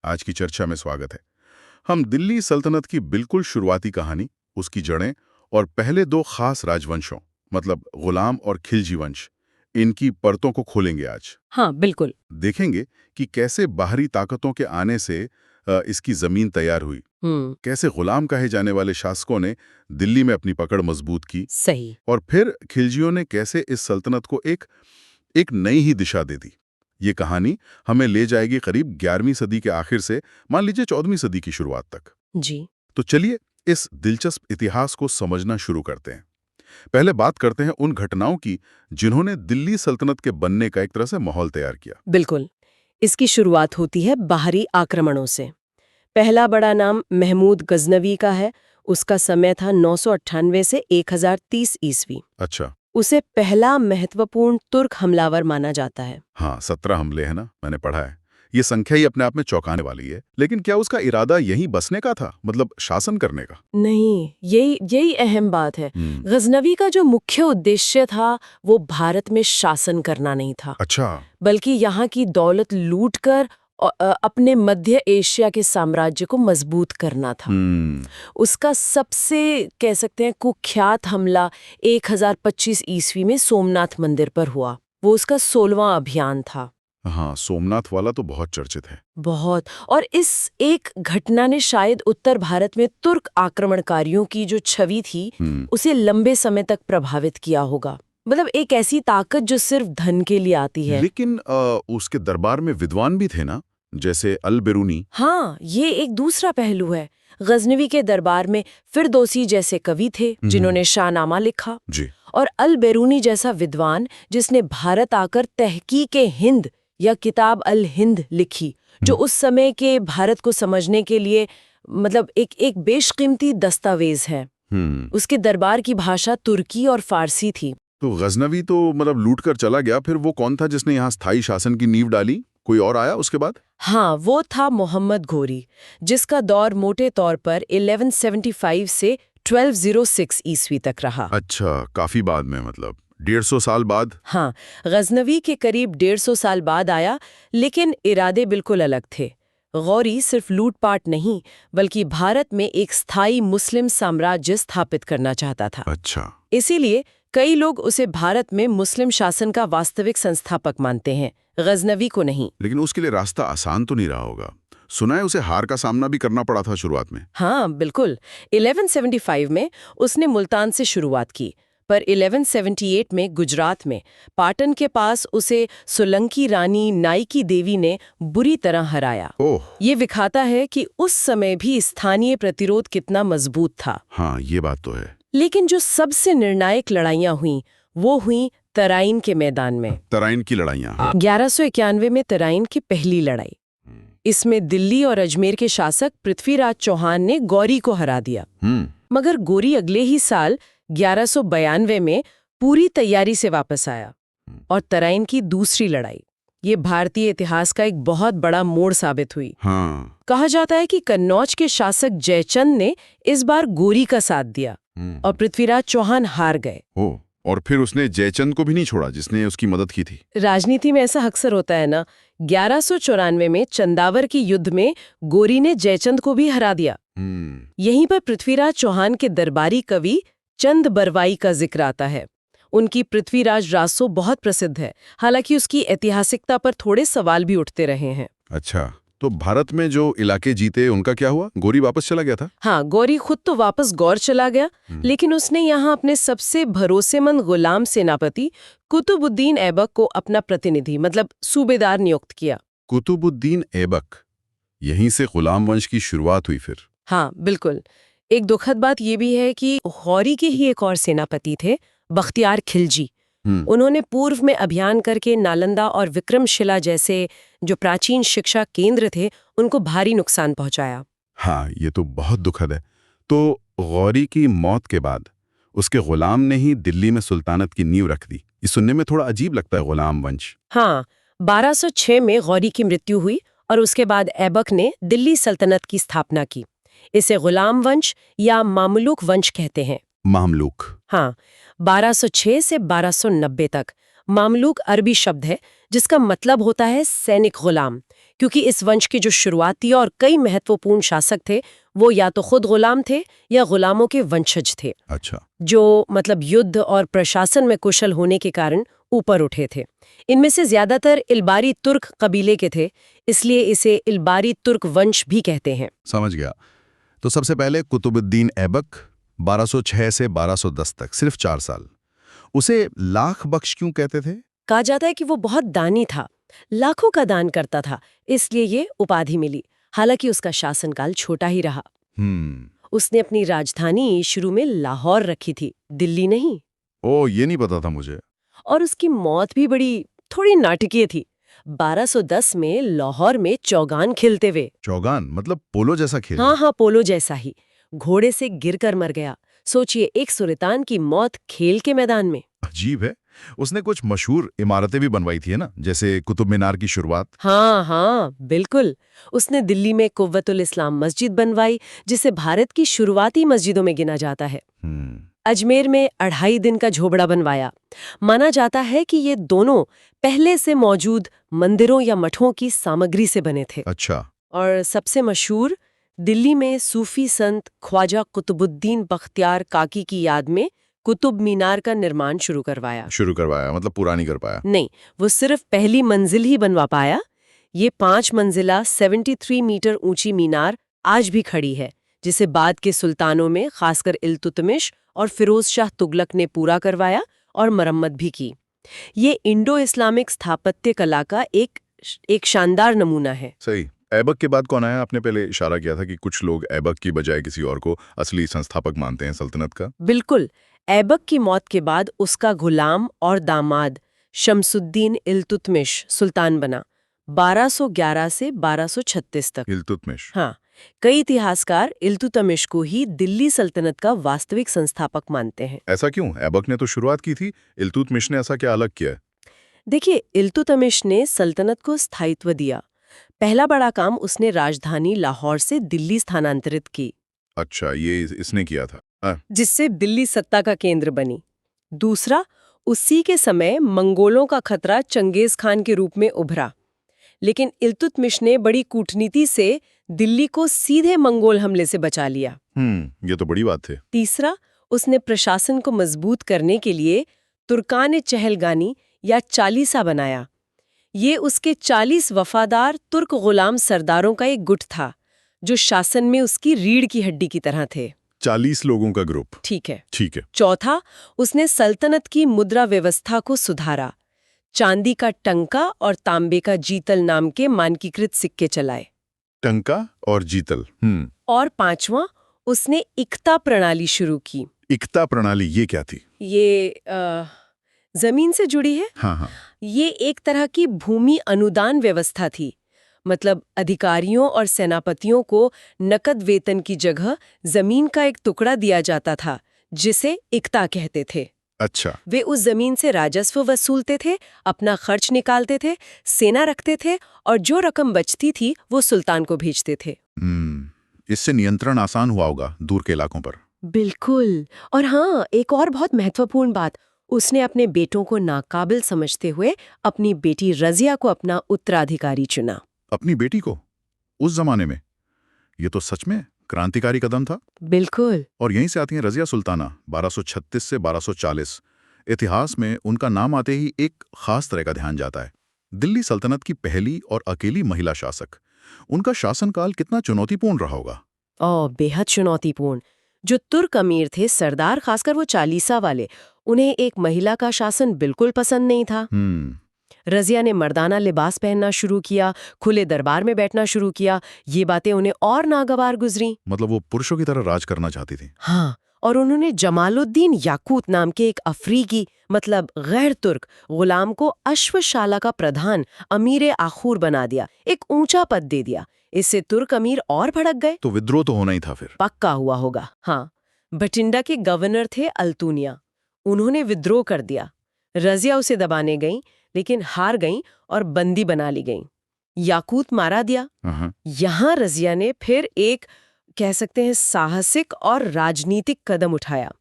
आज की चर्चा में स्वागत है। हम दिल्ली सल्तनत की बिल्कुल शुरुआती कहानी, उसकी जड़ें और पहले दो खास राजवंशों मतलब गुलाम और खिलजी वंश, इनकी परतों को खोलेंगे आज। हाँ, बिल्कुल। देखेंगे कि कैसे बाहरी ताकतों के आने से इसकी जमीन तैयार हुई, कैसे गुलाम कहे जाने वाले शासकों ने दिल्ली में अपनी पकड़ मजबूत की, सही। और फिर खिलजियों ने कैसे इस सल्तनत को एक एक नई ही दिशा दे दी। ये कहानी हमें ले जाएगी करीब 11वीं सदी के आखिर से मान लीजिए 14वीं सदी की शुरुआत तक। जी। तो चलिए इस दिलचस्प इतिहास को समझना शुरू करते हैं। पहले बात करते हैं उन घटनाओं की जिन्होंने दिल्ली सल्तनत के बनने का एक तरह से माहौल तैयार किया। बिल्कुल। इसकी शुरुआत होती है बाहरी आक्रमणों से। पहला बड़ा नाम महमूद गजनवी का है। उसका समय था 998 से 1030 ईस्वी। अच्छा। उसे पहला महत्वपूर्ण तुर्क हमलावर माना जाता है। हाँ, 17 हमले हैं ना, मैंने पढ़ा है। ये संख्या ही अपने आप में चौंकाने वाली है। लेकिन क्या उसका इरादा यहीं बसने का था, मतलब शासन करने का? नहीं, यही अहम बात है। गजनवी का जो मुख्य उद्देश्य था वो भारत में शासन करना नहीं था, अच्छा। बल्कि यहाँ की दौलत लूटकर अपने मध्य एशिया के साम्राज्य को मजबूत करना था। उसका सबसे कह सकते हैं कुख्यात हमला 1025 ईस्वी में सोमनाथ मंदिर पर हुआ। वो उसका 16वां अभियान था। हाँ, सोमनाथ वाला तो बहुत चर्चित है। बहुत। और इस एक घटना ने शायद उत्तर भारत में तुर्क आक्रमणकारियों की जो छवि थी उसे लंबे समय तक प्रभावित किया होगा। मतलब एक ऐसी ताकत जो सिर्फ धन के लिए आती है। लेकिन उसके दरबार में विद्वान भी थे ना, जैसे अल बेरूनी। हाँ, ये एक दूसरा पहलू है। गजनवी के दरबार में फिरदौसी जैसे कवि थे जिन्होंने शाहनामा लिखा, जी। और अल बेरूनी जैसा विद्वान जिसने भारत आकर तहकीके हिंद या किताब अल हिंद लिखी, जो उस समय के भारत को समझने के लिए मतलब एक बेशकीमती दस्तावेज है। उसके दरबार की भाषा तुर्की और फारसी थी। तो गजनवी तो मतलब लूट कर चला गया, फिर वो कौन था जिसने यहाँ स्थायी शासन की नींव डाली? कोई और आया उसके बाद? हाँ, वो था मोहम्मद घोरी, जिसका दौर मोटे तौर पर 1175 से 1206 ईस्वी तक रहा। अच्छा, काफी बाद में, मतलब 150 साल बाद। हाँ, गजनवी के करीब 150 साल बाद आया, लेकिन इरादे बिल्कुल अलग थे। गौरी सिर्फ लूटपाट नहीं, बल्कि भारत में एक स्थायी मुस्लिम साम्राज्य स्थापित करना चाहता था। अच्छा। इसीलिए कई लोग उसे भारत में मुस्लिम शासन का वास्तविक संस्थापक मानते हैं, गजनवी को नहीं। लेकिन उसके लिए रास्ता आसान तो नहीं रहा होगा। सुना है उसे हार का सामना भी करना पड़ा था शुरुआत में। हाँ, बिल्कुल। 1175 में उसने मुल्तान से शुरुआत की, पर 1178 में गुजरात में पाटन के पास उसे सोलंकी रानी नाइकी देवी ने बुरी तरह हराया। ओह। ये दिखाता है कि उस समय भी स्थानीय प्रतिरोध कितना मजबूत था। हाँ, ये बात तो है। लेकिन जो सबसे निर्णायक लड़ाइयाँ हुईं, वो हुईं तराइन के मैदान में। तराइन की लड़ाइयाँ। 1191 में तराइन की पहली लड़ाई। इसमें दिल्ली और अजमेर के शासक पृथ्वीराज चौहान ने गौरी को हरा दिया। मगर गौरी अगले ही साल 1192 में पूरी तैयारी से वापस आया। और तराइन की दूसरी लड़ाई, ये भारतीय इतिहास का एक बहुत बड़ा मोड़ साबित हुई। हाँ। कहा जाता है कि कन्नौज के शासक जयचंद ने इस बार गौरी का साथ दिया और पृथ्वीराज चौहान हार गए। ओह, और फिर उसने जयचंद को भी नहीं छोड़ा जिसने उसकी मदद की थी। राजनीति में ऐसा अक्सर होता है ना। 1194 में चंदावर की युद्ध में गौरी ने जयचंद को भी हरा दिया। यहीं पर पृथ्वीराज चौहान के दरबारी कवि चंद बरवाई का जिक्र आता है। उनकी पृथ्वीराज रासो बहुत प्रसिद्ध है, हालांकि उसकी ऐतिहासिकता पर थोड़े सवाल भी उठते रहे हैं। अच्छा, तो भारत में जो इलाके जीते उनका क्या हुआ? गौरी वापस चला गया था? हाँ, गौरी खुद तो वापस गौर चला गया, लेकिन उसने यहाँ अपने सबसे भरोसेमंद गुलाम सेनापति कुतुबुद्दीन ऐबक को अपना प्रतिनिधि मतलब सूबेदार नियुक्त किया। कुतुबुद्दीन ऐबक, यहीं से गुलाम वंश की शुरुआत हुई फिर? हाँ, बिल्कुल। एक दुखद बात यह भी है कि गौरी के ही एक और सेनापति थे, बख्तियार खिलजी। उन्होंने पूर्व में अभियान करके नालंदा और विक्रमशिला जैसे जो प्राचीन शिक्षा केंद्र थे उनको भारी नुकसान पहुंचाया। हाँ, ये तो बहुत दुखद है। तो गौरी की मौत के बाद उसके गुलाम ने ही दिल्ली में सुल्तानत की नींव रख दी। ये सुनने में थोड़ा अजीब लगता है, गुलाम वंश। हाँ, 1206 में गौरी की मृत्यु हुई और उसके बाद ऐबक ने दिल्ली सल्तनत की स्थापना की। इसे गुलाम वंश या मामलुक वंश कहते हैं। मामलुक। हाँ, 1206 से 1290 तक मामलूक अरबी शब्द है जिसका मतलब होता है सैनिक गुलाम, क्योंकि इस वंश के जो शुरुआती और कई महत्वपूर्ण शासक थे वो या तो खुद गुलाम थे या गुलामों के वंशज थे। अच्छा। जो मतलब युद्ध और प्रशासन में कुशल होने के कारण ऊपर उठे थे। इनमें से ज्यादातर इल्बारी तुर्क कबीले के थे, इसलिए इसे इल्बारी तुर्क वंश भी कहते हैं। समझ गया। तो सबसे पहले कुतुबुद्दीन ऐबक 1206 से 1210 तक, सिर्फ 4 साल। उसे लाख बख्श क्यों कहते थे? कहा जाता है कि वो बहुत दानी था, लाखों का दान करता था, इसलिए ये उपाधि मिली। हालांकि उसका शासनकाल छोटा ही रहा। उसने अपनी राजधानी शुरू में लाहौर रखी थी, दिल्ली नहीं। ये नहीं पता था मुझे। और उसकी मौत भी बड़ी थोड़ी नाटकीय थी। 1210 में लाहौर में चौगान खेलते हुए। चौगान मतलब पोलो जैसा खेल? हाँ, पोलो जैसा ही। घोड़े से गिरकर मर गया। सोचिए, एक सुल्तान की मौत खेल के मैदान में। अजीब है। उसने कुछ मशहूर इमारतें भी बनवाई थी, है ना, जैसे कुतुब मीनार की शुरुआत। हाँ, बिल्कुल। उसने दिल्ली में कुव्वतुल इस्लाम मस्जिद बनवाई, जिसे भारत की शुरुआती मस्जिदों में गिना जाता है। अजमेर में 2.5 दिन का झोपड़ा बनवाया। माना जाता है कि ये दोनों पहले से मौजूद मंदिरों या मठों की सामग्री से बने थे। अच्छा। और सबसे मशहूर, दिल्ली में सूफी संत ख्वाजा कुतुबुद्दीन बख्तियार काकी की याद में कुतुब मीनार का निर्माण शुरू करवाया मतलब पूरा नहीं कर पाया? नहीं, वो सिर्फ पहली मंजिल ही बनवा पाया। ये 5 मंजिला 73 मीटर ऊंची मीनार आज भी खड़ी है, जिसे बाद के सुल्तानों में खासकर इल्तुतमिश और फिरोज शाह तुगलक ने पूरा करवाया और मरम्मत भी की। ये इंडो इस्लामिक स्थापत्य कला का एक शानदार नमूना है। सही। ऐबक के बाद कौन आया? आपने पहले इशारा किया था कि कुछ लोग ऐबक की बजाय किसी और को असली संस्थापक मानते हैं सल्तनत का। बिल्कुल। ऐबक की मौत के बाद उसका गुलाम और दामाद शमसुद्दीन इल्तुतमिश सुल्तान बना, 1211 से 1236 तक। इल्तुतमिश? हाँ, कई इतिहासकार इल्तुतमिश को ही दिल्ली सल्तनत का वास्तविक संस्थापक मानते हैं। ऐसा क्यों? ऐबक ने तो शुरुआत की थी, इल्तुतमिश ने ऐसा क्या अलग किया? देखिए, इल्तुतमिश ने सल्तनत को स्थायित्व दिया। पहला बड़ा काम उसने राजधानी लाहौर से दिल्ली स्थानांतरित की। अच्छा, ये इसने किया था। जिससे दिल्ली सत्ता का केंद्र बनी। दूसरा, उसी के समय मंगोलों का खतरा चंगेज खान के रूप में उभरा, लेकिन इल्तुतमिश ने बड़ी कूटनीति से दिल्ली को सीधे मंगोल हमले से बचा लिया। ये तो बड़ी बात है। तीसरा, उसने प्रशासन को मजबूत करने के लिए तुर्कान चहलगानी या चालीसा बनाया। ये उसके 40 वफादार तुर्क गुलाम सरदारों का एक गुट था, जो शासन में उसकी रीढ़ की हड्डी की तरह थे। 40 लोगों का ग्रुप? ठीक है। चौथा, उसने सल्तनत की मुद्रा व्यवस्था को सुधारा। चांदी का टंका और तांबे का जीतल नाम के मानकीकृत सिक्के चलाए। टंका और जीतल। और पांचवा, उसने इक्ता प्रणाली शुरू की। इक्ता प्रणाली ये क्या थी? ये जमीन से जुड़ी है। हाँ। ये एक तरह की भूमि अनुदान व्यवस्था थी। मतलब अधिकारियों और सेनापतियों को नकद वेतन की जगह जमीन का एक टुकड़ा दिया जाता था, जिसे इक्ता कहते थे। अच्छा। वे उस जमीन से राजस्व वसूलते थे, अपना खर्च निकालते थे, सेना रखते थे, और जो रकम बचती थी वो सुल्तान को भेजते थे। इससे नियंत्रण आसान हुआ होगा दूर के इलाकों पर। बिल्कुल। और हाँ, एक और बहुत महत्वपूर्ण बात, उसने अपने बेटों को नाकाबिल समझते हुए अपनी बेटी रजिया को अपना उत्तराधिकारी चुना। अपनी बेटी को? उस जमाने में? ये तो सच में क्रांतिकारी कदम था। बिल्कुल। और यहीं से आती हैं रजिया सुल्ताना, 1236 से 1240। इतिहास में उनका नाम आते ही एक खास तरह का ध्यान जाता है। दिल्ली सल्तनत की पहली और अकेली महिला शासक। उनका शासनकाल कितना चुनौतीपूर्ण रहा होगा? बेहद चुनौतीपूर्ण। जो तुर्क अमीर थे, सरदार, खासकर वो चालीसा वाले, उन्हें एक महिला का शासन बिल्कुल पसंद नहीं था। रजिया ने मर्दाना लिबास पहनना शुरू किया, खुले दरबार में बैठना शुरू किया। ये बातें उन्हें और नागवार गुजरी। मतलब वो पुरुषों की तरह राज करना चाहती थी। हाँ, और उन्होंने जमालुद्दीन याकूत नाम के एक अफ्रीकी मतलब गैर तुर्क गुलाम को अश्वशाला का प्रधान अमीर आखूर बना दिया, एक ऊंचा पद दे दिया। इससे तुर्क अमीर और भड़क गए। तो विद्रोह तो होना ही था फिर। पक्का हुआ होगा। हाँ, बठिंडा के गवर्नर थे अल्तुनिया, उन्होंने विद्रोह कर दिया। रजिया उसे दबाने गई, लेकिन हार गईं और बंदी बना ली गईं। याकूत मारा दिया। यहाँ रजिया ने फिर एक, कह सकते हैं, साहसिक और राजनीतिक कदम उठाया।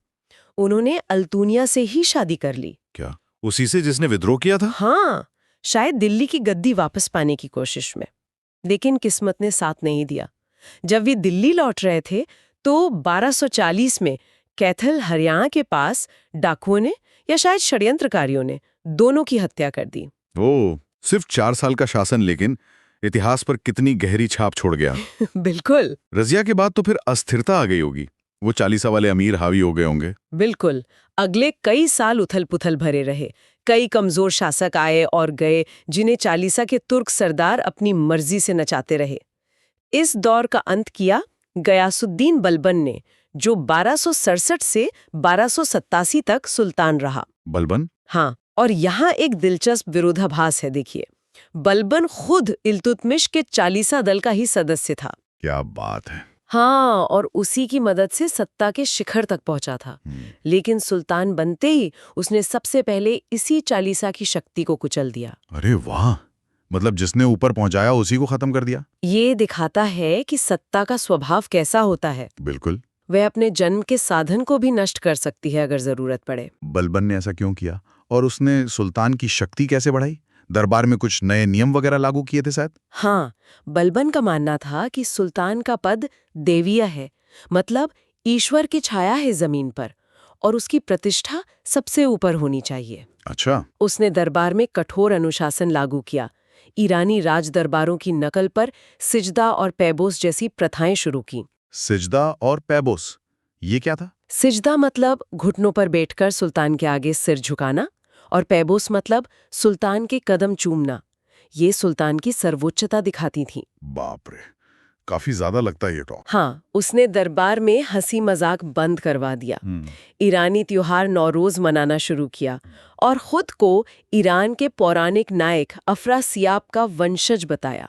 उन्होंने अल्तुनिया से ही शादी कर ली। क्या उसी से जिसने विद्रोह किया था? हाँ, शायद दिल्ली की गद्दी वापस पाने की कोशिश में। लेकिन किस्मत ने साथ नहीं दिया। जब वे दिल्ली लौट रहे थे तो 1240 में कैथल हरियाणा के पास डाकुओं ने या शायद षड्यंत्रकारियों ने दोनों की हत्या कर दी। ओह, सिर्फ 4 साल का शासन, लेकिन इतिहास पर कितनी गहरी छाप छोड़ गया। बिल्कुल रजिया के बाद तो फिर अस्थिरता आ गई होगी। वो 40 वाले अमीर हावी हो गए होंगे। बिल्कुल। अगले कई साल उथल-पुथल भरे रहे। कई कमजोर शासक आए और गए जिन्हें चालीसा के तुर्क सरदार अपनी मर्जी से नचाते रहे। इस दौर का अंत किया गयासुद्दीन बलबन ने, जो 1267 से 1287 तक सुल्तान रहा। बलबन? हाँ, और यहाँ एक दिलचस्प विरोधाभास है। देखिए, बलबन खुद इल्तुतमिश के चालीसा दल का ही सदस्य था। क्या बात है। हाँ, और उसी की मदद से सत्ता के शिखर तक पहुंचा था। लेकिन सुल्तान बनते ही उसने सबसे पहले इसी चालीसा की शक्ति को कुचल दिया। अरे वाह, मतलब जिसने ऊपर पहुंचाया उसी को खत्म कर दिया। ये दिखाता है कि सत्ता का स्वभाव कैसा होता है। बिल्कुल। वह अपने जन्म के साधन को भी नष्ट कर सकती है अगर जरूरत पड़े। बलबन ने ऐसा क्यों किया? और उसने सुल्तान की शक्ति कैसे बढ़ाई? दरबार में कुछ नए नियम वगैरह लागू किए थे शायद? हाँ, बलबन का मानना था कि सुल्तान का पद देवीय है, मतलब ईश्वर की छाया है जमीन पर, और उसकी प्रतिष्ठा सबसे ऊपर होनी चाहिए। अच्छा। उसने दरबार में कठोर अनुशासन लागू किया। ईरानी राज दरबारों की नकल पर सिजदा और पैबोस जैसी प्रथाएं शुरू की। सिजदा और पैबोस, ये क्या था? सिजदा मतलब घुटनों पर बैठकर सुल्तान के आगे सिर झुकाना, और पैबोस मतलब सुल्तान के कदम चूमना। ये सुल्तान की सर्वोच्चता दिखाती थी। बाप रे, काफी ज्यादा लगता है ये टॉक। हाँ, उसने दरबार में हंसी मजाक बंद करवा दिया। ईरानी त्योहार नौरोज मनाना शुरू किया और खुद को ईरान के पौराणिक नायक अफरासियाब का वंशज बताया।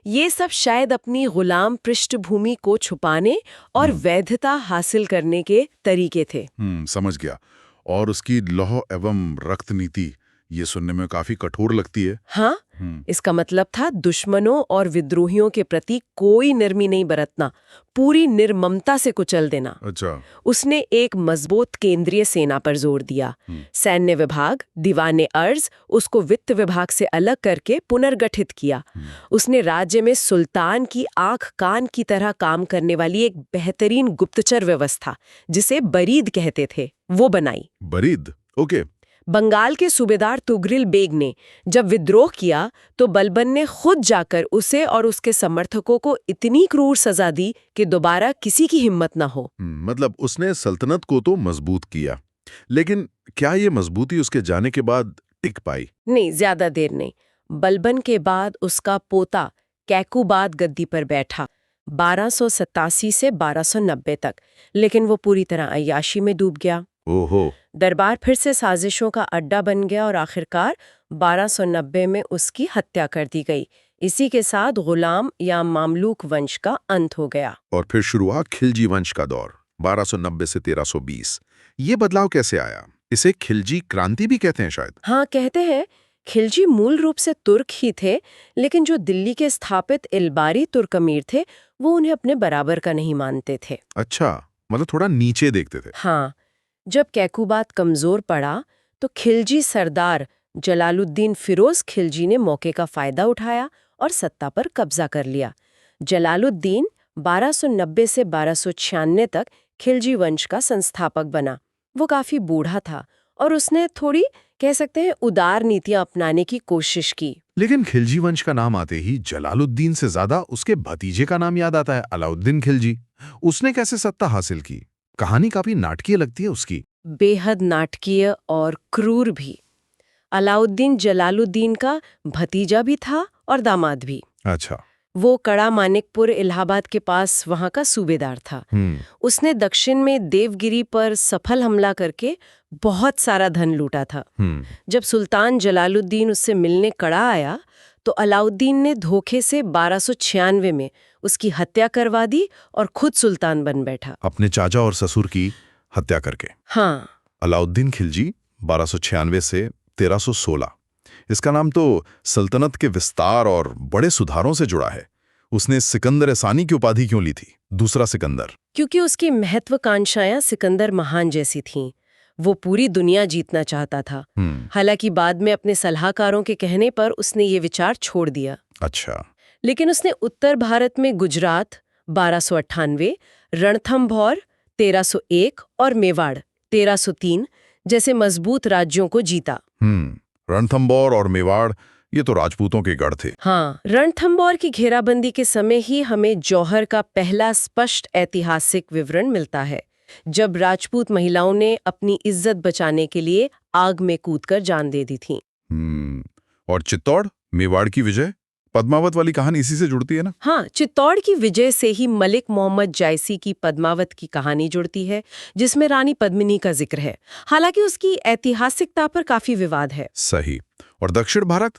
ये सब शायद अपनी गुलाम पृष्ठभूमि को छुपाने और वैधता हासिल करने के तरीके थे। समझ गया। और उसकी लौह एवं रक्त नीति, ये सुनने में काफी कठोर लगती है। हाँ, इसका मतलब था दुश्मनों और विद्रोहियों के प्रति कोई नरमी नहीं बरतना, पूरी निर्ममता से कुचल देना। अच्छा। उसने एक मजबूत केंद्रीय सेना पर जोर दिया। सैन्य विभाग, दीवाने अर्ज, उसको वित्त विभाग से अलग करके पुनर्गठित किया। उसने राज्य में सुल्तान की आंख कान की तरह काम करने वाली एक बेहतरीन गुप्तचर व्यवस्था, जिसे बरीद कहते थे, वो बनाई। बरीद? ओके। बंगाल के सूबेदार तुगरिल बेग ने जब विद्रोह किया तो बलबन ने खुद जाकर उसे और उसके समर्थकों को इतनी क्रूर सजा दी कि दोबारा किसी की हिम्मत न हो। मतलब उसने सल्तनत को तो मजबूत किया, लेकिन क्या ये मजबूती उसके जाने के बाद टिक पाई? नहीं, ज्यादा देर नहीं। बलबन के बाद उसका पोता कैकुबाद गद्दी पर बैठा 1287 से 1290 तक, लेकिन वो पूरी तरह अय्याशी में डूब गया। ओहो। दरबार फिर से साजिशों का अड्डा बन गया और आखिरकार 1290 में उसकी हत्या कर दी गई। इसी के साथ गुलाम या मामलूक वंश का अंत हो गया। और फिर शुरू हुआ खिलजी वंश का दौर, 1290 से 1320। ये बदलाव कैसे आया? इसे खिलजी क्रांति भी कहते हैं शायद। हाँ, कहते हैं। खिलजी मूल रूप से तुर्क ही थे, लेकिन जो दिल्ली के स्थापित इल्बारी तुर्क अमीर थे, वो उन्हें अपने बराबर का नहीं मानते थे। अच्छा, मतलब थोड़ा नीचे देखते थे। हाँ, जब कैकुबाद कमजोर पड़ा तो खिलजी सरदार जलालुद्दीन फिरोज खिलजी ने मौके का फायदा उठाया और सत्ता पर कब्जा कर लिया। जलालुद्दीन 1290 से 1296 तक खिलजी वंश का संस्थापक बना। वो काफी बूढ़ा था और उसने थोड़ी, कह सकते हैं, उदार नीतियां अपनाने की कोशिश की। लेकिन खिलजी वंश का नाम आते ही जलालुद्दीन से ज्यादा उसके भतीजे का नाम याद आता है, अलाउद्दीन खिलजी। उसने कैसे सत्ता हासिल की? कहानी काफी नाटकीय लगती है उसकी। बेहद नाटकीय और क्रूर भी। अलाउद्दीन जलालुद्दीन का भतीजा भी था और दामाद भी। अच्छा। वो कड़ा मानिकपुर इलाहाबाद के पास वहां का सूबेदार था। उसने दक्षिण में देवगिरी पर सफल हमला करके बहुत सारा धन लूटा था। जब सुल्तान जलालुद्दीन उससे मिलने कड़ा आया तो अलाउद्दीन ने धोखे से 1296 में उसकी हत्या करवा दी और खुद सुल्तान बन बैठा, अपने चाचा और ससुर की हत्या करके। हाँ। अलाउद्दीन खिलजी 1296 से 1316। इसका नाम तो सल्तनत के विस्तार और बड़े सुधारों से जुड़ा है। उसने सिकंदर सानी की उपाधि क्यों ली थी, दूसरा सिकंदर? क्योंकि उसकी महत्वाकांक्षाएं सिकंदर महान जैसी थीं। वो पूरी दुनिया जीतना चाहता था। हालांकि बाद में अपने सलाहकारों के कहने पर उसने ये विचार छोड़ दिया। अच्छा। लेकिन उसने उत्तर भारत में गुजरात 1298, रणथंभौर 1301 और मेवाड़ 1303 जैसे मजबूत राज्यों को जीता। रणथंभौर और मेवाड़ ये तो राजपूतों के गढ़ थे। हाँ, रणथंभौर की घेराबंदी के समय ही हमें जौहर का पहला स्पष्ट ऐतिहासिक विवरण मिलता है, जब राजपूत महिलाओं ने अपनी इज्जत बचाने के लिए आग में कूदकर जान दे दी थी। और चित्तौड़, मेवाड़ की विजय, पद्मावत वाली कहानी इसी से जुड़ती है ना? हाँ, चित्तौड़ की विजय से ही मलिक मोहम्मद जायसी की पद्मावत की कहानी जुड़ती है, जिसमें रानी पद्मिनी का जिक्र है। हालांकि उसकी ऐतिहासिकता पर काफी विवाद है। सही। और दक्षिण भारत,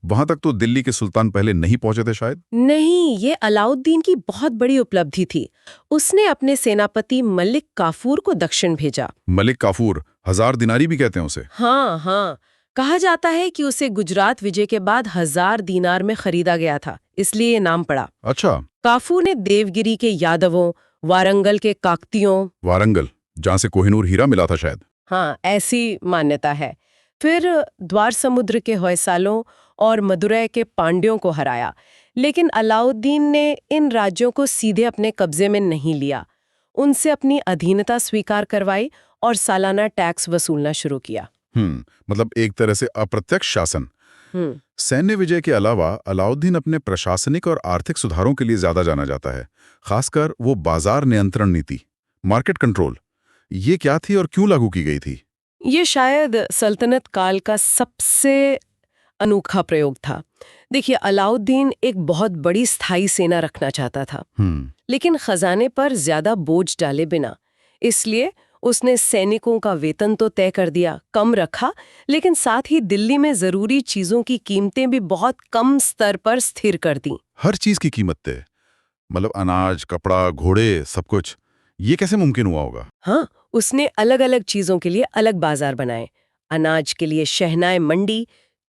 वहां तक तो दिल्ली के सुल्तान पहले नहीं पहुंचे थे शायद? नहीं, ये अलाउद्दीन की बहुत बड़ी उपलब्धि थी। उसने अपने सेनापति मलिक काफूर को दक्षिण भेजा। मलिक काफूर, 1000 दिनारी भी कहते हैं उसे। हाँ हाँ, कहा जाता है कि उसे गुजरात विजय के बाद 1000 दीनार में खरीदा गया था, इसलिए ये नाम पड़ा। अच्छा। काफूर ने देवगिरी के यादवों, वारंगल के काकतियों, वारंगल जहां से कोहिनूर हीरा मिला था शायद। हाँ, ऐसी मान्यता है। फिर द्वार समुद्र के होयसालों और मदुरै के पांड्यों को हराया। लेकिन अलाउद्दीन ने इन राज्यों को सीधे अपने कब्जे में नहीं लिया। उनसे अपनी अधीनता स्वीकार करवाई और सालाना टैक्स वसूलना शुरू किया। मतलब एक तरह से अप्रत्यक्ष शासन। सैन्य विजय के अलावा अलाउद्दीन अपने प्रशासनिक और आर्थिक सुधारों के लिए ज्यादा जाना जाता है, खासकर वो बाजार नियंत्रण नीति, मार्केट कंट्रोल। ये क्या थी और क्यों लागू की गई थी? ये शायद सल्तनत काल का सबसे अनोखा प्रयोग था। देखिए, अलाउद्दीन एक बहुत बड़ी स्थायी सेना रखना चाहता था, लेकिन खजाने पर ज्यादा बोझ डाले बिना। इसलिए उसने सैनिकों का वेतन तो तय कर दिया, कम रखा, लेकिन साथ ही दिल्ली में जरूरी चीजों की कीमतें भी बहुत कम स्तर पर स्थिर कर दी। हर चीज की कीमत तय, मतलब अनाज, कपड़ा, घोड़े, सब कुछ। ये कैसे मुमकिन हुआ होगा? हाँ, उसने अलग अलग चीजों के लिए अलग बाजार बनाए। अनाज के लिए शहनाई मंडी,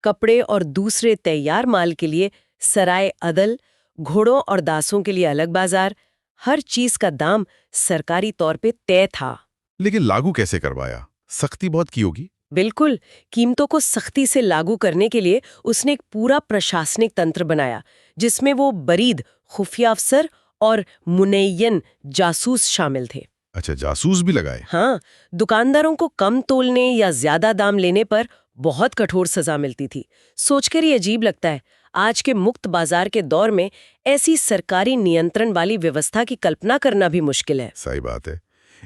कपड़े और दूसरे तैयार माल के लिए सराय अदल, घोड़ों और दासों के लिए अलग बाजार। हर चीज का दाम सरकारी तौर पे तय था। लेकिन लागू कैसे करवाया? सख्ती बहुत की होगी। बिल्कुल, कीमतों को सख्ती से लागू करने के लिए उसने एक पूरा प्रशासनिक तंत्र बनाया, जिसमें वो बरीद, खुफिया अफसर और मुनय्यन जासूस शामिल थे। अच्छा, जासूस भी लगाए? हाँ, दुकानदारों को कम तोलने या ज्यादा दाम लेने पर बहुत कठोर सजा मिलती थी। सोचकर ही अजीब लगता है, आज के मुक्त बाजार के दौर में ऐसी सरकारी नियंत्रण वाली व्यवस्था की कल्पना करना भी मुश्किल है। सही बात है।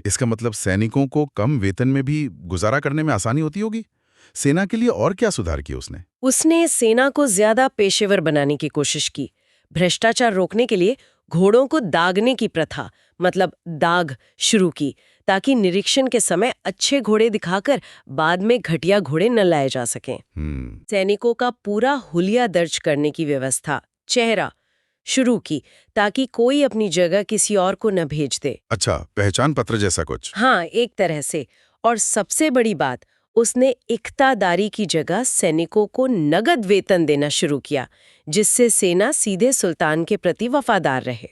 इसका मतलब सैनिकों को कम वेतन में भी गुजारा करने में आसानी होती होगी। सेना के लिए और क्या सुधार किए उसने? उसने सेना को ज्यादा पेशेवर बनाने की कोशिश की। भ्रष्टाचार रोकने के लिए घोड़ों को दागने की प्रथा, मतलब दाग, शुरू की, ताकि निरीक्षण के समय अच्छे घोड़े दिखाकर बाद में घटिया घोड़े न लाए जा सकें। सैनिकों का पूरा हुलिया दर्ज करने की व्यवस्था, चेहरा, शुरू की, ताकि कोई अपनी जगह किसी और को न भेज दे। अच्छा, पहचान पत्र जैसा कुछ? हाँ, एक तरह से। और सबसे बड़ी बात, उसने इख्तादारी की जगह सैनिकों को नगद वेतन देना शुरू किया, जिससे सेना सीधे सुल्तान के प्रति वफादार रहे।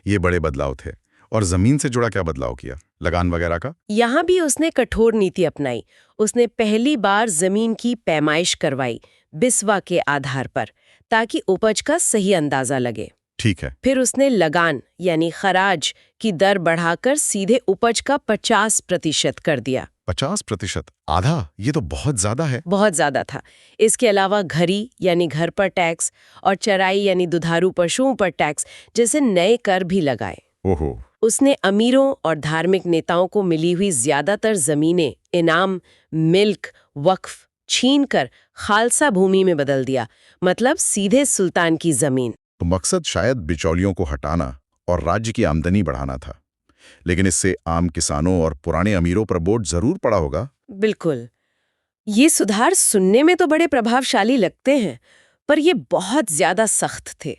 ये बड़े बदलाव थे। और जमीन से जुड़ा क्या बदलाव किया? लगान वगैरह का? यहाँ भी उसने कठोर नीति अपनाई। उसने पहली बार जमीन की पैमाइश करवाई, बिस्वा के आधार पर, ताकि उपज का सही अंदाजा लगे। ठीक है। फिर उसने लगान यानी खराज की दर बढ़ाकर सीधे उपज का 50% कर दिया। 50%? आधा? ये तो बहुत ज्यादा है। बहुत ज्यादा था। इसके अलावा घरी यानी घर पर टैक्स और चराई यानी दुधारू पशुओं पर टैक्स जैसे नए कर भी लगाए। ओहो। उसने अमीरों और धार्मिक नेताओं को मिली हुई ज्यादातर जमीनें, इनाम, मिल्क, वक्फ छीनकर खालसा भूमि में बदल दिया, मतलब सीधे सुल्तान की जमीन। तो मकसद शायद बिचौलियों को हटाना और राज्य की आमदनी बढ़ाना था। लेकिन इससे आम किसानों और पुराने अमीरों पर बोझ जरूर पड़ा होगा। बिल्कुल। ये सुधार सुनने में तो बड़े प्रभावशाली लगते हैं, पर ये बहुत ज्यादा सख्त थे।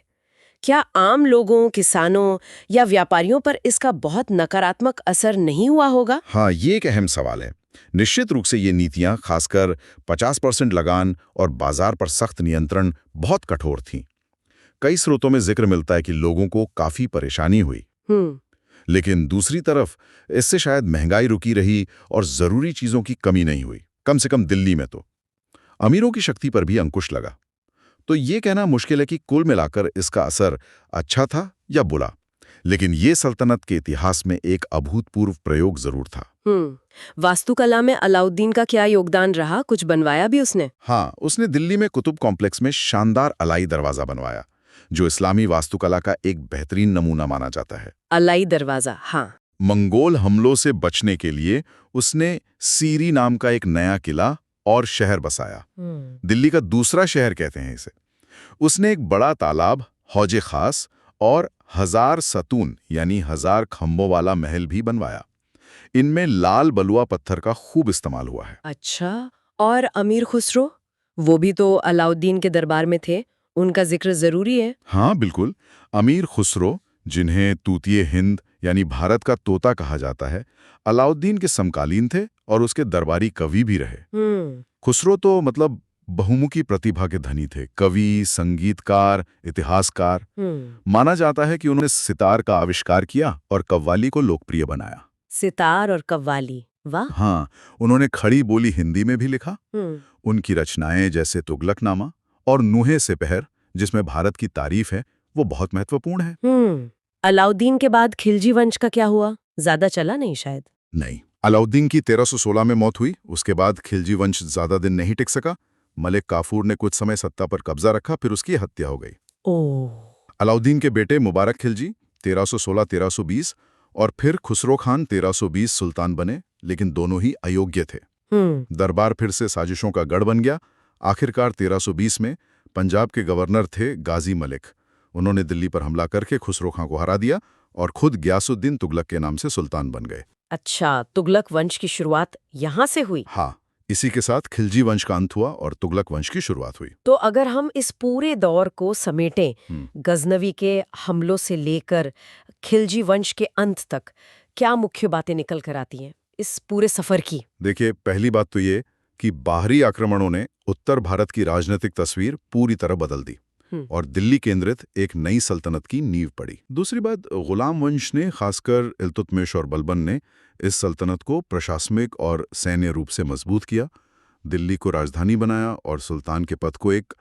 क्या आम लोगों, किसानों या व्यापारियों पर इसका बहुत नकारात्मक असर नहीं हुआ होगा? हाँ, ये एक अहम सवाल है। निश्चित रूप से ये नीतियां, खासकर 50% लगान और बाजार पर सख्त नियंत्रण, बहुत कठोर थीं। कई स्रोतों में जिक्र मिलता है कि लोगों को काफी परेशानी हुई। लेकिन दूसरी तरफ इससे शायद महंगाई रुकी रही और जरूरी चीजों की कमी नहीं हुई, कम से कम दिल्ली में तो। अमीरों की शक्ति पर भी अंकुश लगा। तो ये कहना मुश्किल है कि कुल मिलाकर इसका असर अच्छा था या बुरा, लेकिन ये सल्तनत के इतिहास में एक अभूतपूर्व प्रयोग जरूर था। वास्तुकला में अलाउद्दीन का क्या योगदान रहा? कुछ बनवाया भी उसने? हाँ, उसने दिल्ली में कुतुब कॉम्प्लेक्स में शानदार अलाई दरवाजा बनवाया, जो इस्लामी वास्तुकला का एक बेहतरीन नमूना माना जाता है। अलाई दरवाजा, हाँ। मंगोल हमलों से बचने के लिए उसने सीरी नाम का एक नया किला और शहर बसाया। दिल्ली का दूसरा शहर कहते हैं इसे। उसने एक बड़ा तालाब, हौजे खास और 1000 सतून यानी 1000 खंभों वाला महल भी बनवाया। इनमें लाल बलुआ पत्थर का खूब इस्तेमाल हुआ है। अच्छा, और अमीर खुसरो? वो भी तो अलाउद्दीन के दरबार में थे, उनका जिक्र जरूरी है। हाँ बिल्कुल, अमीर खुसरो, जिन्हें तूतिए हिंद यानी भारत का तोता कहा जाता है, अलाउद्दीन के समकालीन थे और उसके दरबारी कवि भी रहे। खुसरो तो मतलब बहुमुखी प्रतिभा के धनी थे, कवि, संगीतकार, इतिहासकार। माना जाता है कि उन्होंने सितार का आविष्कार किया और कव्वाली को लोकप्रिय बनाया। सितार और कव्वाली, वाह। हाँ, उन्होंने खड़ी बोली हिंदी में भी लिखा। उनकी रचनाएं जैसे तुगलकनामा और नूहे सिपहर, जिसमें भारत की तारीफ है, वो बहुत महत्वपूर्ण है। अलाउद्दीन के बाद खिलजी वंश का क्या हुआ? ज्यादा चला नहीं शायद? नहीं, अलाउद्दीन की 1316 में मौत हुई। उसके बाद खिलजी वंश ज्यादा दिन नहीं टिक सका। मलिक काफूर ने कुछ समय सत्ता पर कब्जा रखा, फिर उसकी हत्या हो गई। अलाउद्दीन के बेटे मुबारक खिलजी 1316-1320 और फिर खुसरो खान 1320 सुल्तान बने, लेकिन दोनों ही अयोग्य थे। दरबार फिर से साजिशों का गढ़ बन गया। आखिरकार 1320 में पंजाब के गवर्नर थे गाजी मलिक। उन्होंने दिल्ली पर हमला करके खुसरो खां को हरा दिया और खुद ग्यासुद्दीन तुगलक के नाम से सुल्तान बन गए। अच्छा, तुगलक वंश की शुरुआत यहाँ से हुई? हाँ, इसी के साथ खिलजी वंश का अंत हुआ और तुगलक वंश की शुरुआत हुई। तो अगर हम इस पूरे दौर को समेटें, गजनवी के हमलों से लेकर खिलजी वंश के अंत तक, क्या मुख्य बातें निकल कर आती हैं इस पूरे सफर की? देखिए, पहली बात तो ये कि बाहरी आक्रमणों ने उत्तर भारत की राजनीतिक तस्वीर पूरी तरह बदल दी और दिल्ली केंद्रित एक नई सल्तनत की नींव पड़ी। दूसरी बात, गुलाम वंश ने, खासकर इल्तुतमिश और बलबन ने, इस सल्तनत को प्रशासनिक और सैन्य रूप से मजबूत किया, दिल्ली को राजधानी बनाया और सुल्तान के पद को एक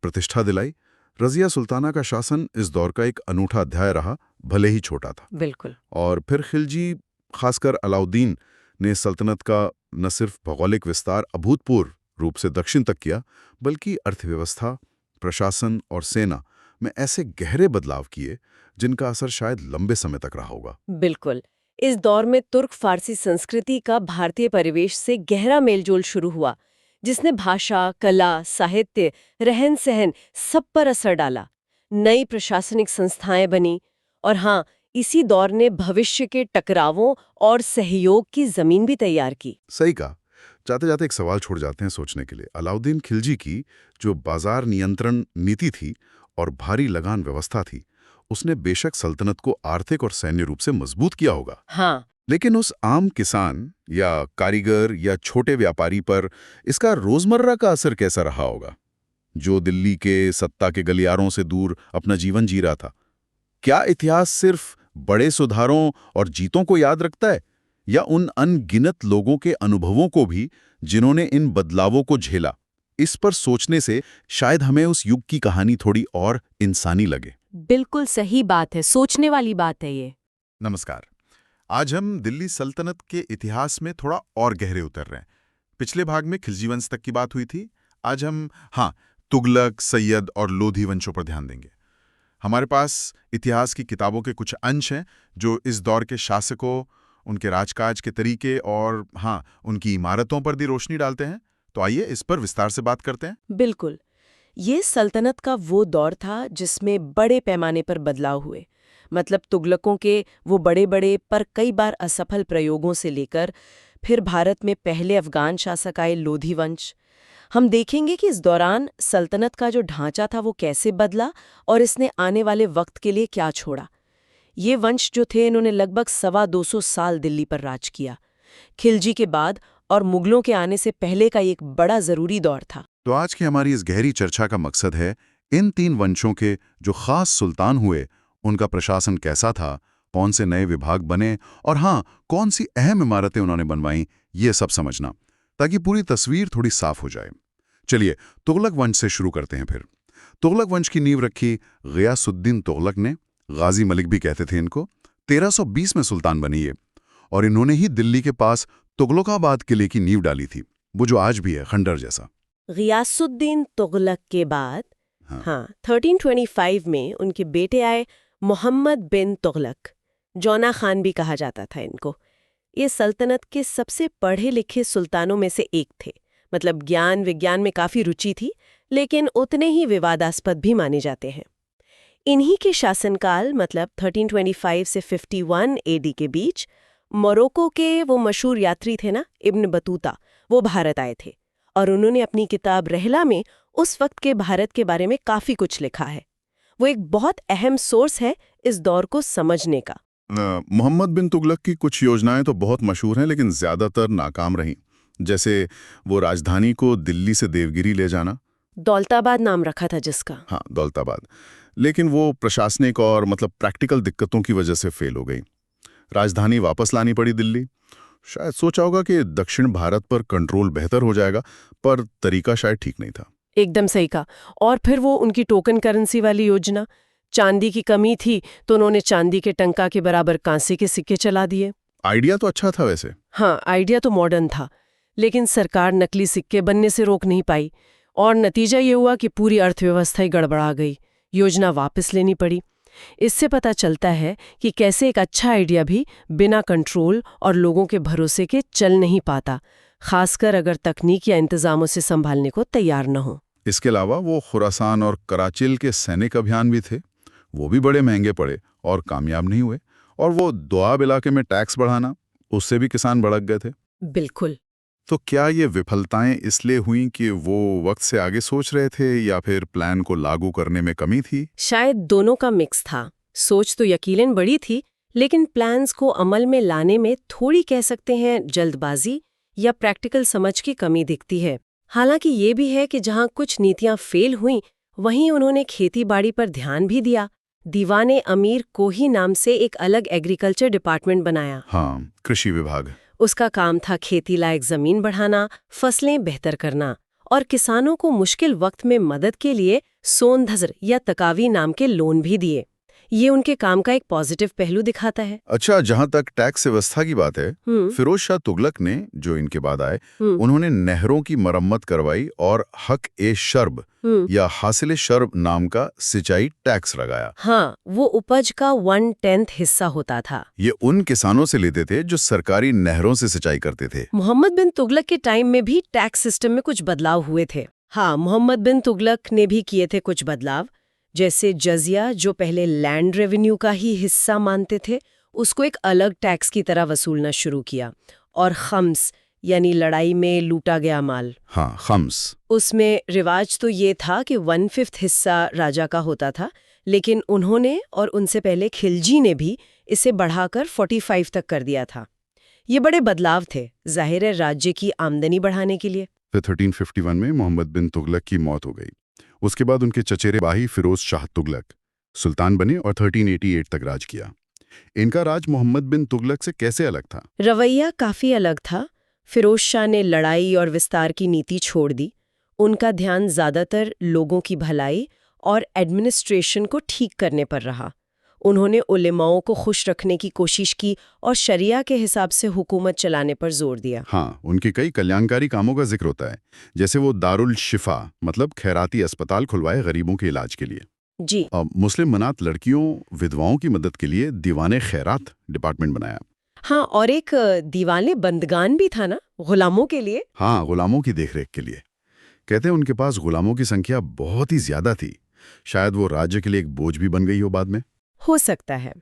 प्रतिष्ठा दिलाई। रजिया सुल्ताना का शासन इस दौर का एक अनूठा अध्याय रहा, भले ही छोटा था। बिल्कुल। और फिर खिलजी, खासकर अलाउद्दीन ने सल्तनत का न सिर्फ भौगोलिक विस्तार अभूतपूर्व रूप से दक्षिण तक किया, बल्कि अर्थव्यवस्था, प्रशासन और सेना में ऐसे गहरे बदलाव किए जिनका असर शायद लंबे समय तक रहा होगा। बिल्कुल। इस दौर में तुर्क फारसी संस्कृति का भारतीय परिवेश से गहरा मेलजोल शुरू हुआ, जिसने भाषा, कला, साहित्य, रहन सहन सब पर असर डाला। नई प्रशासनिक संस्थाएं बनी और हाँ, इसी दौर ने भविष्य के टकरावों और सहयोग की जमीन भी तैयार की। सही कहा। जाते जाते एक सवाल छोड़ जाते हैं सोचने के लिए। अलाउद्दीन खिलजी की जो बाजार नियंत्रण नीति थी और भारी लगान व्यवस्था थी, उसने बेशक सल्तनत को आर्थिक और सैन्य रूप से मजबूत किया होगा। हाँ। लेकिन उस आम किसान या कारीगर या छोटे व्यापारी पर इसका रोजमर्रा का असर कैसा रहा होगा, जो दिल्ली के सत्ता के गलियारों से दूर अपना जीवन जी रहा था? क्या इतिहास सिर्फ बड़े सुधारों और जीतों को याद रखता है, या उन अनगिनत लोगों के अनुभवों को भी जिन्होंने इन बदलावों को झेला? इस पर सोचने से शायद हमें उस युग की कहानी थोड़ी और इंसानी लगे। बिल्कुल सही बात है, सोचने वाली बात है ये। नमस्कार। आज हम दिल्ली सल्तनत के इतिहास में थोड़ा और गहरे उतर रहे हैं। पिछले भाग में खिलजी वंश तक की बात हुई थी। आज हम तुगलक, सैयद और लोधी वंशों पर ध्यान देंगे। हमारे पास इतिहास की किताबों के कुछ अंश हैं जो इस दौर के शासकों, उनके राजकाज के तरीके और उनकी इमारतों पर भी रोशनी डालते हैं। तो आइए इस पर विस्तार से बात करते हैं। बिल्कुल। ये सल्तनत का वो दौर था जिसमें बड़े पैमाने पर बदलाव हुए। मतलब तुगलकों के वो बड़े बड़े पर कई बार असफल प्रयोगों से लेकर फिर भारत में पहले अफगान शासक आए लोधी वंश। हम देखेंगे कि इस दौरान सल्तनत का जो ढांचा था वो कैसे बदला और इसने आने वाले वक्त के लिए क्या छोड़ा। ये वंश जो थे, इन्होंने लगभग 225 साल दिल्ली पर राज किया। खिलजी के बाद और मुगलों के आने से पहले का एक बड़ा जरूरी दौर था। तो आज की हमारी इस गहरी चर्चा का मकसद है इन 3 वंशों के जो खास सुल्तान हुए, उनका प्रशासन कैसा था कौन से नए विभाग बने और हाँ, कौन सी अहम इमारतें उन्होंने बनवाई, ये सब समझना, ताकि पूरी तस्वीर थोड़ी साफ हो जाए। चलिए, तुगलक वंश से शुरू करते हैं फिर। तुगलक वंश की नींव रखी गियासुद्दीन तुगलक ने, गाजी मलिक भी कहते थे इनको। 1320 में सुल्तान बनी ये, और इन्होंने ही दिल्ली के पास तुगलकाबाद किले की नींव डाली थी, वो जो आज भी है, खंडर जैसा। गियासुद्दीन तुगलक के बाद 1325 में उनके बेटे आए मोहम्मद बिन तुगलक, जौना खान भी कहा जाता था इनको। ये सल्तनत के सबसे पढ़े लिखे सुल्तानों में से एक थे। मतलब ज्ञान विज्ञान में काफी रुचि थी, लेकिन उतने ही विवादास्पद भी माने जाते हैं। इन्हीं के शासनकाल मतलब 1325 से 51 एडी के बीच मोरक्को के वो मशहूर यात्री थे ना, इब्न बतूता, वो भारत आए थे और उन्होंने अपनी किताब रहला में उस वक्त के भारत के बारे में काफी कुछ लिखा है। वो एक बहुत अहम सोर्स है इस दौर को समझने का। मोहम्मद बिन तुगलक की कुछ योजनाएं तो बहुत मशहूर हैं, लेकिन ज्यादातर नाकाम रहीं। जैसे वो राजधानी को दिल्ली से देवगिरी ले जाना, दौलताबाद नाम रखा था जिसका। हाँ, दौलताबाद। लेकिन वो प्रशासनिक और प्रैक्टिकल दिक्कतों की वजह से फेल हो गई। राजधानी वापस लानी पड़ी दिल्ली। शायद सोचा होगा कि दक्षिण भारत पर कंट्रोल बेहतर हो जाएगा, पर तरीका शायद ठीक नहीं था। एकदम सही कहा। और फिर वो उनकी टोकन करेंसी वाली योजना, चांदी की कमी थी तो उन्होंने चांदी के टंका के बराबर कांसे के सिक्के चला दिए। आइडिया तो अच्छा था वैसे। हाँ, आइडिया तो मॉडर्न था, लेकिन सरकार नकली सिक्के बनने से रोक नहीं पाई और नतीजा ये हुआ कि पूरी अर्थव्यवस्था ही गड़बड़ा गई। योजना वापस लेनी पड़ी। इससे पता चलता है कि कैसे एक अच्छा आइडिया भी बिना कंट्रोल और लोगों के भरोसे के चल नहीं पाता, खासकर अगर तकनीक या इंतजामों से संभालने को तैयार न हो। इसके अलावा वो खुरासान और कराचिल के सैनिक अभियान भी थे, वो भी बड़े महंगे पड़े और कामयाब नहीं हुए। और वो दोआब इलाके में टैक्स बढ़ाना, उससे भी किसान भड़क गए थे। बिल्कुल। तो क्या ये विफलताएं इसलिए हुईं कि वो वक्त से आगे सोच रहे थे, या फिर प्लान को लागू करने में कमी थी? शायद दोनों का मिक्स था। सोच तो यकीनन बड़ी थी, लेकिन प्लान्स को अमल में लाने में थोड़ी कह सकते हैं जल्दबाजी या प्रैक्टिकल समझ की कमी दिखती है। हालांकि ये भी है कि जहां कुछ नीतियां फेल हुईं, वहीं उन्होंने खेती बाड़ी पर ध्यान भी दिया। दीवाने अमीर कोही नाम से एक अलग एग्रीकल्चर डिपार्टमेंट बनाया। हाँ, कृषि विभाग। उसका काम था खेती लायक जमीन बढ़ाना, फसलें बेहतर करना और किसानों को मुश्किल वक्त में मदद के लिए सोनधज्र या तकावी नाम के लोन भी दिए। ये उनके काम का एक पॉजिटिव पहलू दिखाता है। अच्छा, जहां तक टैक्स व्यवस्था की बात है, फिरोज शाह तुगलक ने, जो इनके बाद आए, उन्होंने नहरों की मरम्मत करवाई और हक ए शर्ब या हासिल शर्ब नाम का सिंचाई टैक्स लगाया। हाँ, वो उपज का 1/10 हिस्सा होता था। ये उन किसानों से लेते थे जो सरकारी नहरों से सिंचाई करते थे। मोहम्मद बिन तुगलक के टाइम में भी टैक्स सिस्टम में कुछ बदलाव हुए थे। हाँ, मोहम्मद बिन तुगलक ने भी किए थे कुछ बदलाव, जैसे जजिया, जो पहले लैंड रेवेन्यू का ही हिस्सा मानते थे, उसको एक अलग टैक्स की तरह वसूलना शुरू किया। और खम्स यानी लड़ाई में लूटा गया माल। हाँ, खम्स। उसमें रिवाज तो ये था कि 1/5 हिस्सा राजा का होता था, लेकिन उन्होंने और उनसे पहले खिलजी ने भी इसे बढ़ाकर 45 तक कर दिया था। ये बड़े बदलाव थे, जाहिर है राज्य की आमदनी बढ़ाने के लिए। फिर 1351 में मोहम्मद बिन तुगलक की मौत हो गई। उसके बाद उनके चचेरे भाई फिरोज शाह तुगलक सुल्तान बने और 1388 तक राज किया। इनका राज मोहम्मद बिन तुगलक से कैसे अलग था? रवैया काफी अलग था। फिरोज शाह ने लड़ाई और विस्तार की नीति छोड़ दी। उनका ध्यान ज्यादातर लोगों की भलाई और एडमिनिस्ट्रेशन को ठीक करने पर रहा। उन्होंने उलेमाओं को खुश रखने की कोशिश की और शरिया के हिसाब से हुकूमत चलाने पर जोर दिया। हाँ, उनके कई कल्याणकारी कामों का जिक्र होता है, जैसे वो दारुल शिफा मतलब खैराती अस्पताल खुलवाए गरीबों के इलाज के लिए। जी। मुस्लिम मनात लड़कियों विधवाओं की मदद के लिए दीवाने खैरात डिपार्टमेंट बनाया। हाँ, और एक दीवाने बंदगान भी था ना, गुलामों के लिए। हाँ, गुलामों की देखरेख के लिए। कहते हैं उनके पास गुलामों की संख्या बहुत ही ज्यादा थी। शायद वो राज्य के लिए एक बोझ भी बन गई हो बाद में। हो सकता है।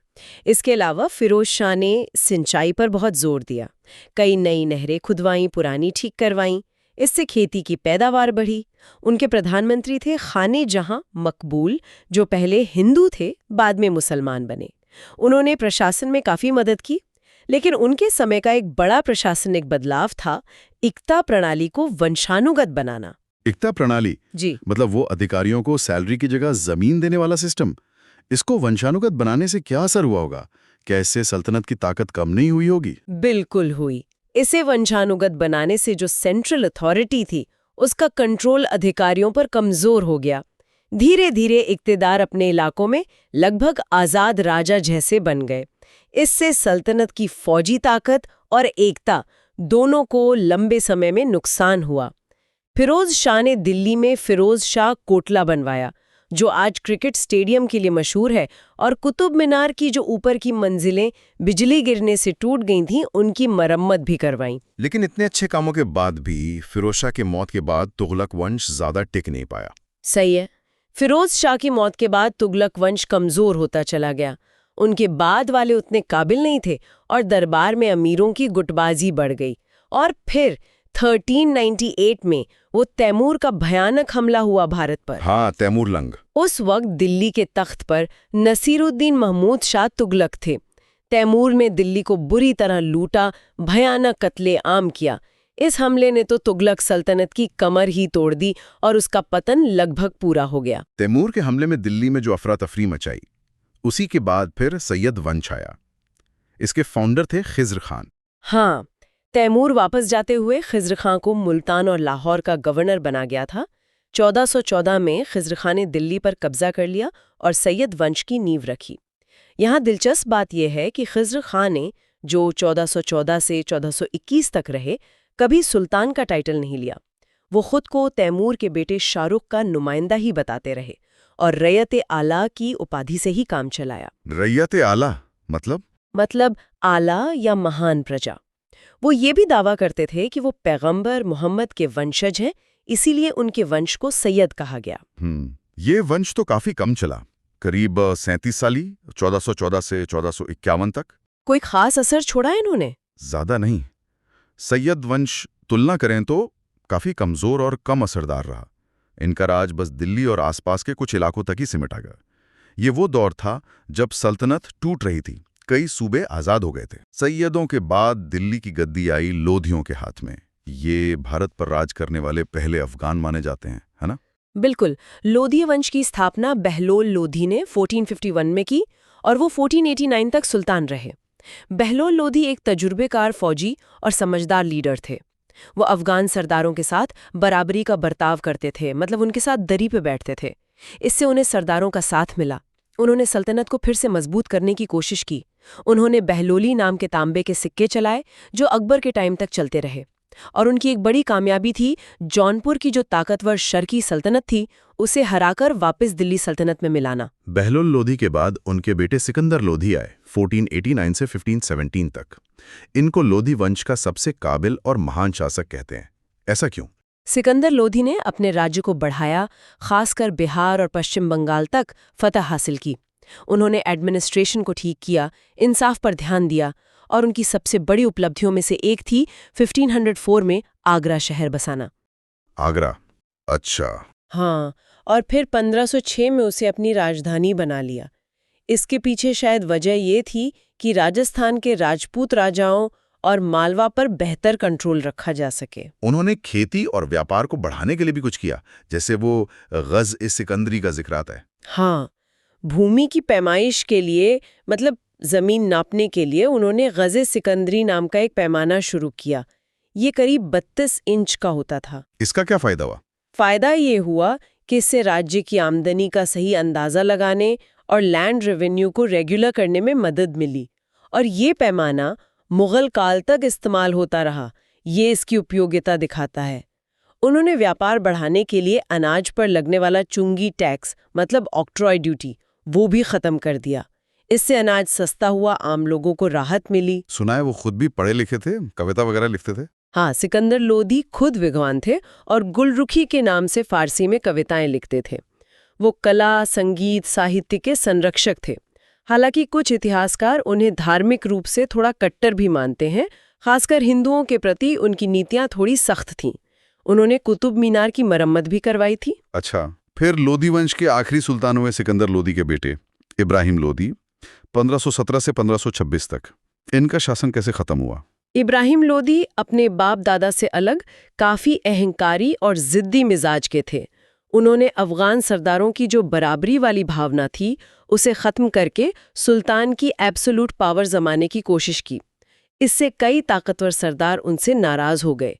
इसके अलावा फिरोज शाह ने सिंचाई पर बहुत जोर दिया। कई नई नहरें खुदवाईं, पुरानी ठीक करवाईं। इससे खेती की पैदावार बढ़ी। उनके प्रधानमंत्री थे खाने जहां मकबूल, जो पहले हिंदू थे, बाद में मुसलमान बने। उन्होंने प्रशासन में काफी मदद की, लेकिन उनके समय का एक बड़ा प्रशासनिक बदलाव था इक्ता प्रणाली को वंशानुगत बनाना। इक्ता प्रणाली? जी। मतलब वो अधिकारियों को सैलरी की जगह जमीन देने वाला सिस्टम। इसको वंशानुगत बनाने से क्या असर हुआ होगा? क्या इससे सल्तनत की ताकत कम नहीं हुई होगी? बिल्कुल हुई। इसे वंशानुगत बनाने से जो सेंट्रल अथॉरिटी थी, उसका कंट्रोल अधिकारियों पर कमजोर हो गया। धीरे धीरे इक्तिदार अपने इलाकों में लगभग आजाद राजा जैसे बन गए। इससे सल्तनत की फौजी ताकत और एकता दोनों को लंबे समय में नुकसान हुआ। फिरोज शाह ने दिल्ली में फिरोज शाह कोटला बनवाया, जो आज क्रिकेट स्टेडियम के लिए मशहूर है, और कुतुब मीनार की जो ऊपर की मंजिलें बिजली गिरने से टूट गई थीं, उनकी मरम्मत भी करवाई। लेकिन इतने अच्छे कामों के बाद भी फिरोज शाह की मौत के बाद तुगलक वंश ज्यादा टिक नहीं पाया। सही है। फिरोज शाह की मौत के बाद तुगलक वंश कमजोर होता चला गया। उनके बाद वाले उतने काबिल नहीं थे और दरबार में अमीरों की गुटबाजी बढ़ गई। और फिर 1398 में वो तैमूर का भयानक हमला हुआ भारत पर। हाँ, तैमूर लंग। उस वक्त दिल्ली के तख्त पर नसीरुद्दीन महमूद शाह तुगलक थे। तैमूर ने दिल्ली को बुरी तरह लूटा, भयानक कत्ले आम किया। इस हमले ने तो तुगलक सल्तनत की कमर ही तोड़ दी और उसका पतन लगभग पूरा हो गया। तैमूर के हमले में दिल्ली में जो अफरा तफरी मचाई, उसी के बाद फिर सैयद वंश आया। इसके फाउंडर थे खिज्र खान। हाँ, तैमूर वापस जाते हुए खिज्र खान को मुल्तान और लाहौर का गवर्नर बना गया था। 1414 में खिज्र खान ने दिल्ली पर कब्जा कर लिया और सैयद वंश की नींव रखी। यहाँ दिलचस्प बात यह है कि खिज्र खान ने, जो 1414 से 1421 तक रहे, कभी सुल्तान का टाइटल नहीं लिया। वो खुद को तैमूर के बेटे शाहरुख का नुमाइंदा ही बताते रहे और रैयत-ए-आला की उपाधि से ही काम चलाया। रैयत-ए-आला मतलब आला या महान प्रजा। वो ये भी दावा करते थे कि वो पैगंबर मोहम्मद के वंशज हैं, इसीलिए उनके वंश को सैयद कहा गया। ये वंश तो काफी कम चला, करीब 37 साली, 1414 से 1451 तक। कोई खास असर छोड़ा इन्होंने? ज्यादा नहीं। सैयद वंश तुलना करें तो काफी कमजोर और कम असरदार रहा। इनका राज बस दिल्ली और आसपास के कुछ इलाकों तक ही सिमटा गया। ये वो दौर था जब सल्तनत टूट रही थी, कई सूबे आजाद हो गए थे। सैयदों के बाद दिल्ली की गद्दी आई लोधियों के हाथ में। ये भारत पर राज करने वाले पहले अफगान माने जाते हैं, है ना? बिल्कुल। लोधी वंश की स्थापना बहलोल लोधी ने 1451 में की और वो 1489 तक सुल्तान रहे। बहलोल लोधी एक तजुर्बेकार फौजी और समझदार लीडर थे। वो अफगान सरदारों के साथ बराबरी का बर्ताव करते थे, मतलब उनके साथ दरी पे बैठते थे। इससे उन्हें सरदारों का साथ मिला। उन्होंने सल्तनत को फिर से मजबूत करने की कोशिश की। उन्होंने बहलोली नाम के तांबे के सिक्के चलाए, जो अकबर के टाइम तक चलते रहे। और उनकी एक बड़ी कामयाबी थी जौनपुर की जो ताकतवर शर्की सल्तनत थी, उसे हराकर वापस दिल्ली सल्तनत में मिलाना। बहलोल लोधी के बाद उनके बेटे सिकंदर लोधी आए 1489 से 1517 तक। इनको लोधी वंश का सबसे काबिल और महान शासक कहते हैं। ऐसा क्यों? सिकंदर लोधी ने अपने राज्य को बढ़ाया, खासकर बिहार और पश्चिम बंगाल तक फतह हासिल की। उन्होंने एडमिनिस्ट्रेशन को ठीक किया, इंसाफ पर ध्यान दिया, और उनकी सबसे बड़ी उपलब्धियों में से एक थी 1504 में आगरा शहर बसाना। आगरा? अच्छा। हाँ, और फिर 1506 में उसे अपनी राजधानी बना लिया। इसके पीछे शायद वजह ये थी कि राजस्थान के राजपूत राजाओं और मालवा पर बेहतर कंट्रोल रखा जा सके। उन्होंने खेती और व्यापार को बढ़ाने के लिए भी कुछ किया, जैसे वो गज़-ए-सिकंदरी का जिक्र आता है। हाँ, भूमि की पैमाइश के लिए, मतलब जमीन नापने के लिए, उन्होंने गज़-ए-सिकंदरी नाम का एक पैमाना शुरू किया। ये करीब 32 इंच का होता था। इसका क्या फायदा हुआ? फायदा ये हुआ कि इससे राज्य की आमदनी का सही अंदाजा लगाने और लैंड रेवेन्यू को रेगुलर करने में मदद मिली। और ये पैमाना मुगल काल तक इस्तेमाल होता रहा। ये इसकी उपयोगिता दिखाता है। उन्होंने व्यापार बढ़ाने के लिए अनाज पर लगने वाला चुंगी टैक्स, मतलब ऑक्ट्रॉय ड्यूटी, वो भी खत्म कर दिया। इससे अनाज सस्ता हुआ, आम लोगों को राहत मिली। सुना है वो खुद भी पढ़े लिखे थे, कविता वगैरह लिखते थे। हाँ, सिकंदर लोधी खुद विद्वान थे और गुलरुखी के नाम से फारसी में कविताएं लिखते थे। वो कला, संगीत, साहित्य के संरक्षक थे। हालांकि कुछ इतिहासकार उन्हें धार्मिक रूप से थोड़ा कट्टर भी मानते हैं, खासकर हिंदुओं के प्रति उनकी नीतियां थोड़ी सख्त थीं। उन्होंने कुतुब मीनार की मरम्मत भी करवाई थी। अच्छा, फिर लोधी वंश के आखिरी सुल्तान हुए सिकंदर लोधी के बेटे इब्राहिम लोधी, 1517 से 1526 तक। इनका शासन कैसे खत्म हुआ? इब्राहिम लोधी अपने बाप दादा से अलग काफी अहंकारी और जिद्दी मिजाज के थे। उन्होंने अफगान सरदारों की जो बराबरी वाली भावना थी उसे खत्म करके सुल्तान की एब्सोल्यूट पावर जमाने की कोशिश की। इससे कई ताकतवर सरदार उनसे नाराज हो गए।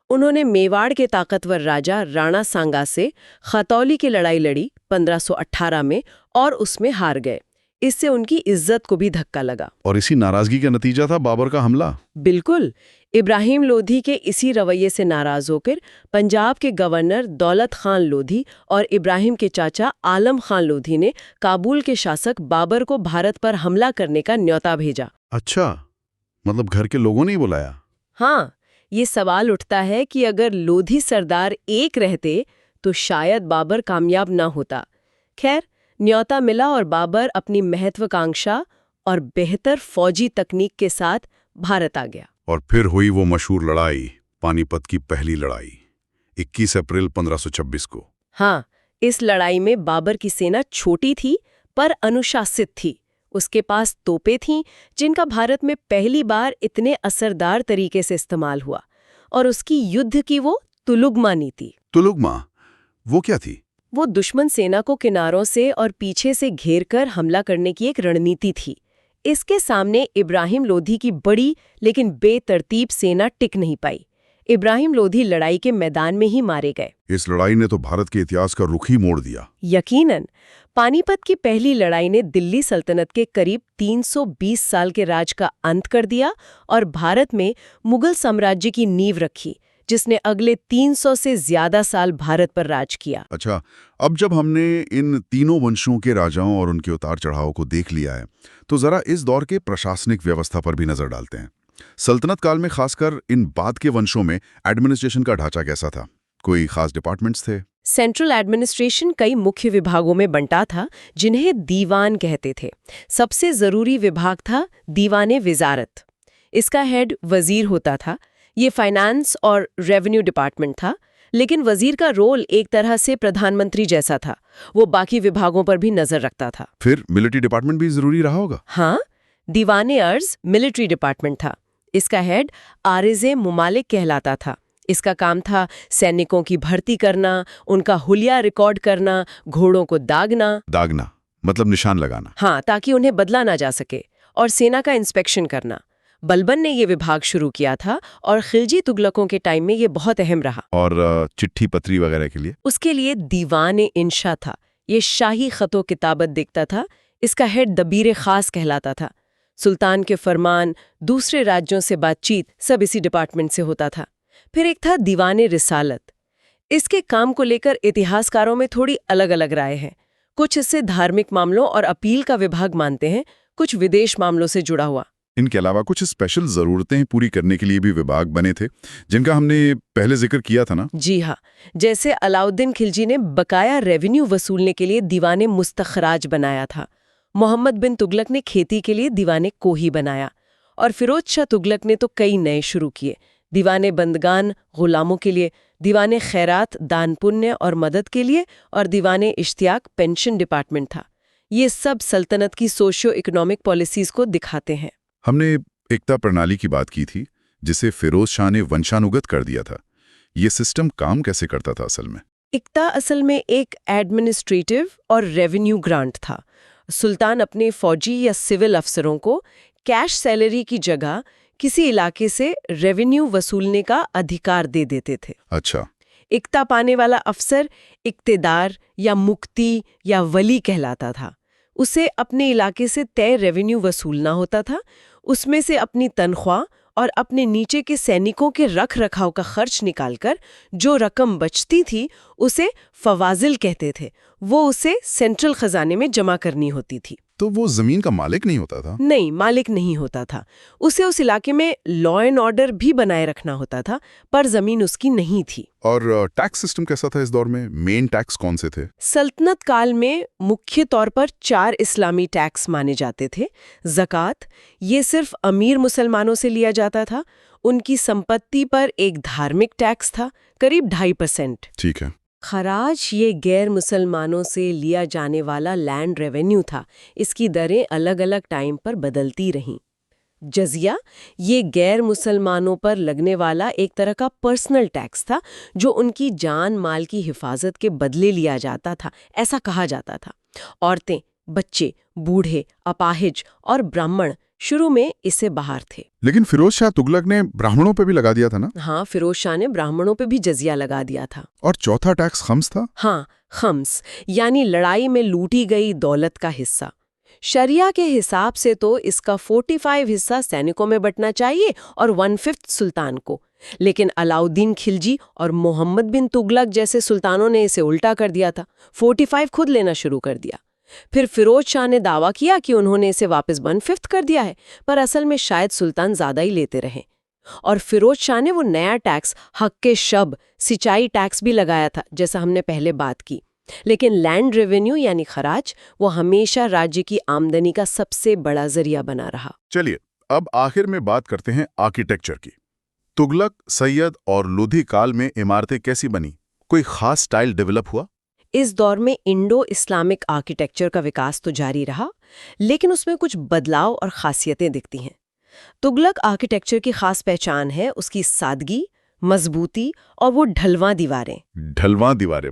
उन्होंने मेवाड़ के ताकतवर राजा राणा सांगा से खतौली की लड़ाई लड़ी 1518 में और उसमें हार गए। इससे उनकी इज्जत को भी धक्का लगा। और इसी नाराजगी का नतीजा था बाबर का हमला। बिल्कुल। इब्राहिम लोधी के इसी रवैये से नाराज होकर पंजाब के गवर्नर दौलत खान लोधी और इब्राहिम के चाचा आलम खान लोधी ने काबुल के शासक बाबर को भारत पर हमला करने का न्योता भेजा। अच्छा, मतलब घर के लोगों ने ही बुलाया? हाँ, ये सवाल उठता है कि अगर लोधी सरदार एक रहते तो शायद बाबर कामयाब ना होता। खैर, न्योता मिला और बाबर अपनी महत्वाकांक्षा और बेहतर फौजी तकनीक के साथ भारत आ गया। और फिर हुई वो मशहूर लड़ाई, पानीपत की पहली लड़ाई, 21 अप्रैल 1526 को। हाँ, इस लड़ाई में बाबर की सेना छोटी थी पर अनुशासित थी। उसके पास तोपें थीं जिनका भारत में पहली बार इतने असरदार तरीके से इस्तेमाल हुआ, और उसकी युद्ध की वो तुलुगमा नीति। तुलुगमा वो क्या थी? वो दुश्मन सेना को किनारों से और पीछे से घेरकर हमला करने की एक रणनीति थी। इसके सामने इब्राहिम लोधी की बड़ी लेकिन बेतरतीब सेना टिक नहीं पाई। इब्राहिम लोधी लड़ाई के मैदान में ही मारे गए। इस लड़ाई ने तो भारत के इतिहास का रुख ही मोड़ दिया। यकीनन। पानीपत की पहली लड़ाई ने दिल्ली सल्तनत के करीब 320 साल के राज का अंत कर दिया और भारत में मुगल साम्राज्य की नींव रखी, जिसने अगले 300 से ज्यादा साल भारत पर राज किया। अच्छा, अब जब हमने इन तीनों वंशों के राजाओं और उनके उतार चढ़ाव को देख लिया है, तो जरा इस दौर के प्रशासनिक व्यवस्था पर भी नजर डालते हैं। सल्तनत काल में खासकर इन बाद के वंशों में एडमिनिस्ट्रेशन का ढांचा कैसा था? कोई खास डिपार्टमेंट्स थे? सेंट्रल एडमिनिस्ट्रेशन कई मुख्य विभागों में बंटा था, जिन्हें दीवान कहते थे। सबसे जरूरी विभाग था दीवाने विजारत। इसका हेड वजीर होता था। ये फाइनेंस और रेवेन्यू डिपार्टमेंट था, लेकिन वजीर का रोल एक तरह से प्रधानमंत्री जैसा था। वो बाकी विभागों पर भी नजर रखता था। फिर मिलिट्री डिपार्टमेंट भी जरूरी रहा होगा? हाँ, दीवाने अर्ज मिलिट्री डिपार्टमेंट था। इसका हेड आरिज़े मुमालिक कहलाता था। इसका काम था सैनिकों की भर्ती करना, उनका हुलिया रिकॉर्ड करना, घोड़ों को दागना मतलब निशान लगाना। हाँ, ताकि उन्हें बदला ना जा सके, और सेना का इंस्पेक्शन करना। बलबन ने ये विभाग शुरू किया था और खिलजी तुगलकों के टाइम में ये बहुत अहम रहा। और चिट्ठी पत्री वगैरह के लिए? उसके लिए दीवाने इंशा था। ये शाही खतो किताबत देखता था। इसका हेड दबीर खास कहलाता था। सुल्तान के फरमान, दूसरे राज्यों से बातचीत, सब इसी डिपार्टमेंट से होता था। फिर एक था दीवाने रिसालत। इसके काम को लेकर इतिहासकारों में थोड़ी अलग अलग राय है। कुछ इसे धार्मिक मामलों और अपील का विभाग मानते हैं, कुछ विदेश मामलों से जुड़ा हुआ। इनके अलावा कुछ स्पेशल जरूरतें पूरी करने के लिए भी विभाग बने थे, जिनका हमने पहले जिक्र किया था ना? जी हाँ, जैसे अलाउद्दीन खिलजी ने बकाया रेवेन्यू वसूलने के लिए दीवाने मुस्तखराज बनाया था। मोहम्मद बिन तुगलक ने खेती के लिए दीवाने कोही बनाया, और फिरोज शाह तुगलक ने तो कई नए शुरू किए। दीवाने बंदगान गुलामों के लिए, दीवाने खैरात दान पुण्य और मदद के लिए, और दीवाने इश्तियाक पेंशन डिपार्टमेंट था। ये सब सल्तनत की सोशियो इकोनॉमिक पॉलिसीज को दिखाते हैं। हमने एकता प्रणाली की बात की थी, जिसे फिरोज शाह ने वंशानुगत कर दिया था। ये सिस्टम काम कैसे करता था असल में? एकता असल में एक एडमिनिस्ट्रेटिव और रेवेन्यू ग्रांट था। सुल्तान अपने फौजी या सिविल अफसरों को कैश सैलरी की जगह किसी इलाके से रेवेन्यू वसूलने का अधिकार दे देते थे। अच्छा। इक्ता पाने वाला अफसर इक्तेदार या मुक्ति या वली कहलाता था। उसे अपने इलाके से तय रेवेन्यू वसूलना होता था। उसमें से अपनी तनख्वाह और अपने नीचे के सैनिकों के रख रखाव का खर्च निकालकर जो रकम बचती थी उसे फवाजिल कहते थे। वो उसे सेंट्रल खजाने में जमा करनी होती थी। तो वो जमीन का मालिक नहीं होता था? नहीं, मालिक नहीं होता था। उसे उस इलाके में लॉ एंड ऑर्डर भी बनाए रखना होता था, पर जमीन उसकी नहीं थी। और टैक्स सिस्टम कैसा था इस दौर में? मेन टैक्स कौन से थे? सल्तनत काल में मुख्य तौर पर 4 इस्लामी टैक्स माने जाते थे। ज़कात, ये सिर्फ अमीर मुसलमानों से लिया जाता था। उनकी संपत्ति पर एक धार्मिक टैक्स था, करीब 2.5%। ठीक है। खराज, ये गैर मुसलमानों से लिया जाने वाला लैंड रेवेन्यू था। इसकी दरें अलग अलग टाइम पर बदलती रहीं। जजिया ये गैर मुसलमानों पर लगने वाला एक तरह का पर्सनल टैक्स था जो उनकी जान माल की हिफाजत के बदले लिया जाता था, ऐसा कहा जाता था। औरतें, बच्चे, बूढ़े, अपाहिज और ब्राह्मण शुरू में इससे बाहर थे। लेकिन फिरोज शाह तुगलक ने ब्राह्मणों पे भी लगा दिया था ना? हाँ, फिरोज शाह ने ब्राह्मणों पे भी जजिया लगा दिया था। और चौथा टैक्स खम्स था? हाँ, खम्स यानी लड़ाई में लूटी गई दौलत का हिस्सा। शरिया के हिसाब से तो इसका 45 हिस्सा सैनिकों में बंटना चाहिए और 1/5 सुल्तान को। लेकिन अलाउद्दीन खिलजी और मोहम्मद बिन तुगलक जैसे सुल्तानों ने इसे उल्टा कर दिया था, 45 खुद लेना शुरू कर दिया। फिर फिरोज शाह ने दावा किया कि उन्होंने इसे वापस 1/5 कर दिया है, पर असल में शायद सुल्तान ज्यादा ही लेते रहे। और फिरोज शाह ने वो नया टैक्स हक के शब, सिंचाई टैक्स भी लगाया था, जैसा हमने पहले बात की। लेकिन लैंड रेवेन्यू यानी खराज वो हमेशा राज्य की आमदनी का सबसे बड़ा जरिया बना रहा। चलिए अब आखिर में बात करते हैं आर्किटेक्चर की। तुगलक, सैयद और लोधी काल में इमारतें कैसी बनी? कोई खास स्टाइल डेवलप हुआ? इस दौर में इंडो इस्लामिक आर्किटेक्चर का विकास तो जारी रहा, लेकिन उसमें कुछ बदलाव और खासियतें दिखती हैं। तुगलक आर्किटेक्चर की खास पहचान है उसकी सादगी, मजबूती और वो ढलवां दीवारें। ढलवां दीवारें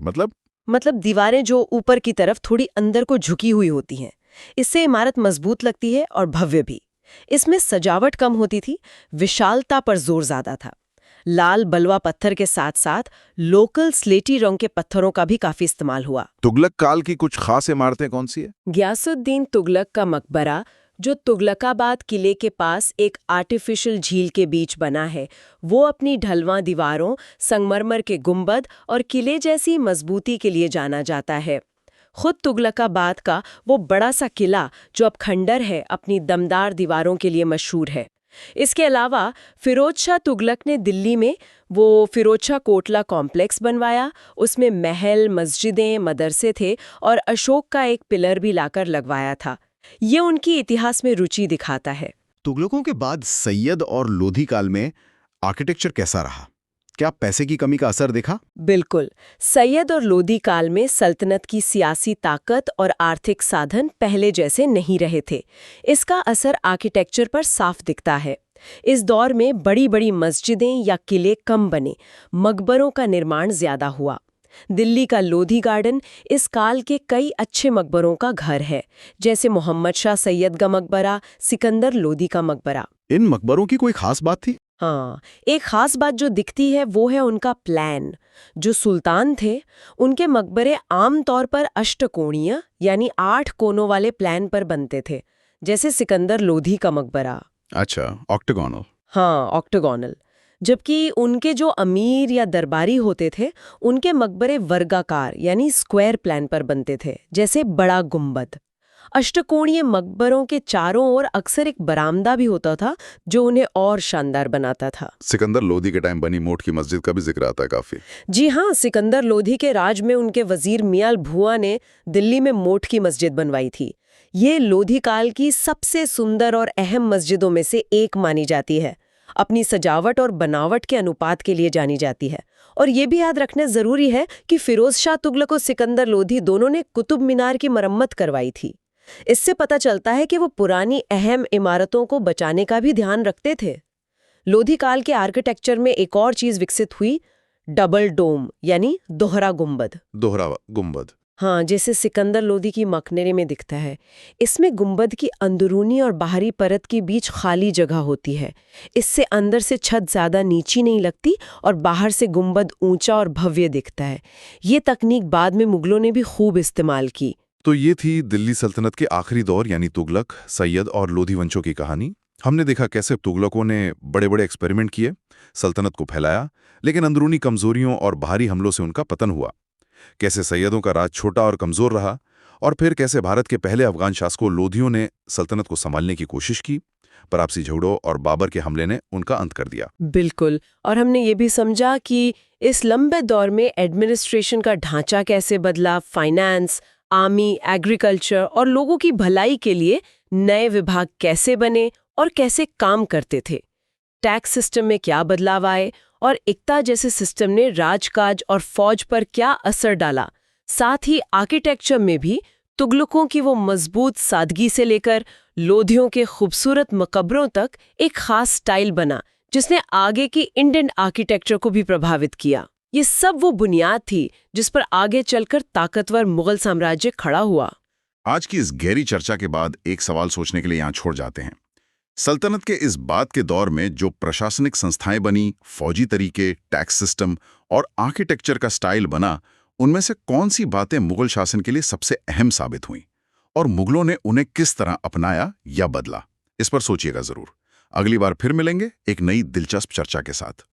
मतलब दीवारें जो ऊपर की तरफ थोड़ी अंदर को झुकी हुई होती हैं। इससे इमारत मजबूत लगती है और भव्य भी। इसमें सजावट कम होती थी, विशालता पर जोर ज्यादा था। लाल बलवा पत्थर के साथ साथ लोकल स्लेटी रंग के पत्थरों का भी काफी इस्तेमाल हुआ। तुगलक काल की कुछ खास इमारतें कौन सी है? गयासुद्दीन तुगलक का मकबरा जो तुगलकाबाद किले के पास एक आर्टिफिशियल झील के बीच बना है, वो अपनी ढलवां दीवारों, संगमरमर के गुंबद और किले जैसी मजबूती के लिए जाना जाता है। खुद तुगलकाबाद का वो बड़ा सा किला जो अब खंडर है, अपनी दमदार दीवारों के लिए मशहूर है। इसके अलावा फिरोज शाह तुगलक ने दिल्ली में वो फिरोज शाह कोटला कॉम्प्लेक्स बनवाया। उसमें महल, मस्जिदें, मदरसे थे और अशोक का एक पिलर भी लाकर लगवाया था। ये उनकी इतिहास में रुचि दिखाता है। तुगलकों के बाद सैयद और लोधी काल में आर्किटेक्चर कैसा रहा? क्या पैसे की कमी का असर देखा? बिल्कुल। सैयद और लोधी काल में सल्तनत की सियासी ताकत और आर्थिक साधन पहले जैसे नहीं रहे थे। इसका असर आर्किटेक्चर पर साफ दिखता है। इस दौर में बड़ी बड़ी मस्जिदें या किले कम बने, मकबरों का निर्माण ज्यादा हुआ। दिल्ली का लोधी गार्डन इस काल के कई अच्छे मकबरों का घर है, जैसे मोहम्मद शाह सैयद का मकबरा, सिकंदर लोधी का मकबरा। इन मकबरों की कोई खास बात थी? हाँ, एक खास बात जो दिखती है वो है उनका प्लान। जो सुल्तान थे, उनके मकबरे आमतौर पर अष्टकोणीय यानी 8 कोनों वाले प्लान पर बनते थे, जैसे सिकंदर लोधी का मकबरा। अच्छा, ऑक्टागोनल। हाँ, ऑक्टागोनल। जबकि उनके जो अमीर या दरबारी होते थे, उनके मकबरे वर्गाकार यानी स्क्वायर प्लान पर बनते थे, जैसे बड़ा गुंबद। अष्टकोणीय मकबरों के चारों ओर अक्सर एक बरामदा भी होता था जो उन्हें और शानदार बनाता था। सिकंदर लोधी के टाइम बनी मोट की मस्जिद का भी जिक्र आता है काफी। जी हाँ, सिकंदर लोधी के राज में उनके वजीर मियां भुआ ने दिल्ली में मोट की मस्जिद बनवाई थी। ये लोधी काल की सबसे सुंदर और अहम मस्जिदों में से एक मानी जाती है। अपनी सजावट और बनावट के अनुपात के लिए जानी जाती है। और ये भी याद रखना जरूरी है कि फिरोज शाह तुगलक और सिकंदर लोधी दोनों ने कुतुब मीनार की मरम्मत करवाई थी। इससे पता चलता है कि वो पुरानी अहम इमारतों को बचाने का भी ध्यान रखते थे। लोधी काल के आर्किटेक्चर में एक और चीज विकसित हुई, डबल डोम यानी दोहरा गुंबद। दोहरा गुंबद, हाँ, जैसे सिकंदर लोधी की मकबरे में दिखता है। इसमें गुंबद की अंदरूनी और बाहरी परत के बीच खाली जगह होती है। इससे अंदर से छत ज्यादा नीची नहीं लगती और बाहर से गुंबद ऊंचा और भव्य दिखता है। ये तकनीक बाद में मुगलों ने भी खूब इस्तेमाल की। तो ये थी दिल्ली सल्तनत के आखिरी दौर यानी तुगलक, सैयद और लोधी वंशों की कहानी। हमने देखा कैसे तुगलकों ने बड़े बड़े एक्सपेरिमेंट किए, सल्तनत को फैलाया, लेकिन अंदरूनी कमजोरियों और बाहरी हमलों से उनका पतन हुआ। कैसे सैयदों का राज छोटा और कमजोर रहा, और फिर कैसे भारत के पहले अफगान शासकों लोधियों ने सल्तनत को संभालने की कोशिश की, पर आपसी झगड़ों और बाबर के हमले ने उनका अंत कर दिया। बिल्कुल। और हमने ये भी समझा कि इस लंबे दौर में एडमिनिस्ट्रेशन का ढांचा कैसे बदला, फाइनेंस, आर्मी, एग्रीकल्चर और लोगों की भलाई के लिए नए विभाग कैसे बने और कैसे काम करते थे। टैक्स सिस्टम में क्या बदलाव आए और इक्ता जैसे सिस्टम ने राजकाज और फौज पर क्या असर डाला। साथ ही आर्किटेक्चर में भी तुगलकों की वो मजबूत सादगी से लेकर लोधियों के खूबसूरत मकबरों तक एक खास स्टाइल बना जिसने आगे की इंडियन आर्किटेक्चर को भी प्रभावित किया। ये सब वो बुनियाद थी जिस पर आगे चलकर ताकतवर मुगल साम्राज्य खड़ा हुआ। आज की इस गहरी चर्चा के बाद एक सवाल सोचने के लिए यहाँ छोड़ जाते हैं। सल्तनत के इस बाद के दौर में जो प्रशासनिक संस्थाएं बनी, फौजी तरीके, टैक्स सिस्टम और आर्किटेक्चर का स्टाइल बना, उनमें से कौन सी बातें मुगल शासन के लिए सबसे अहम साबित हुईं और मुगलों ने उन्हें किस तरह अपनाया या बदला? इस पर सोचिएगा जरूर। अगली बार फिर मिलेंगे एक नई दिलचस्प चर्चा के साथ।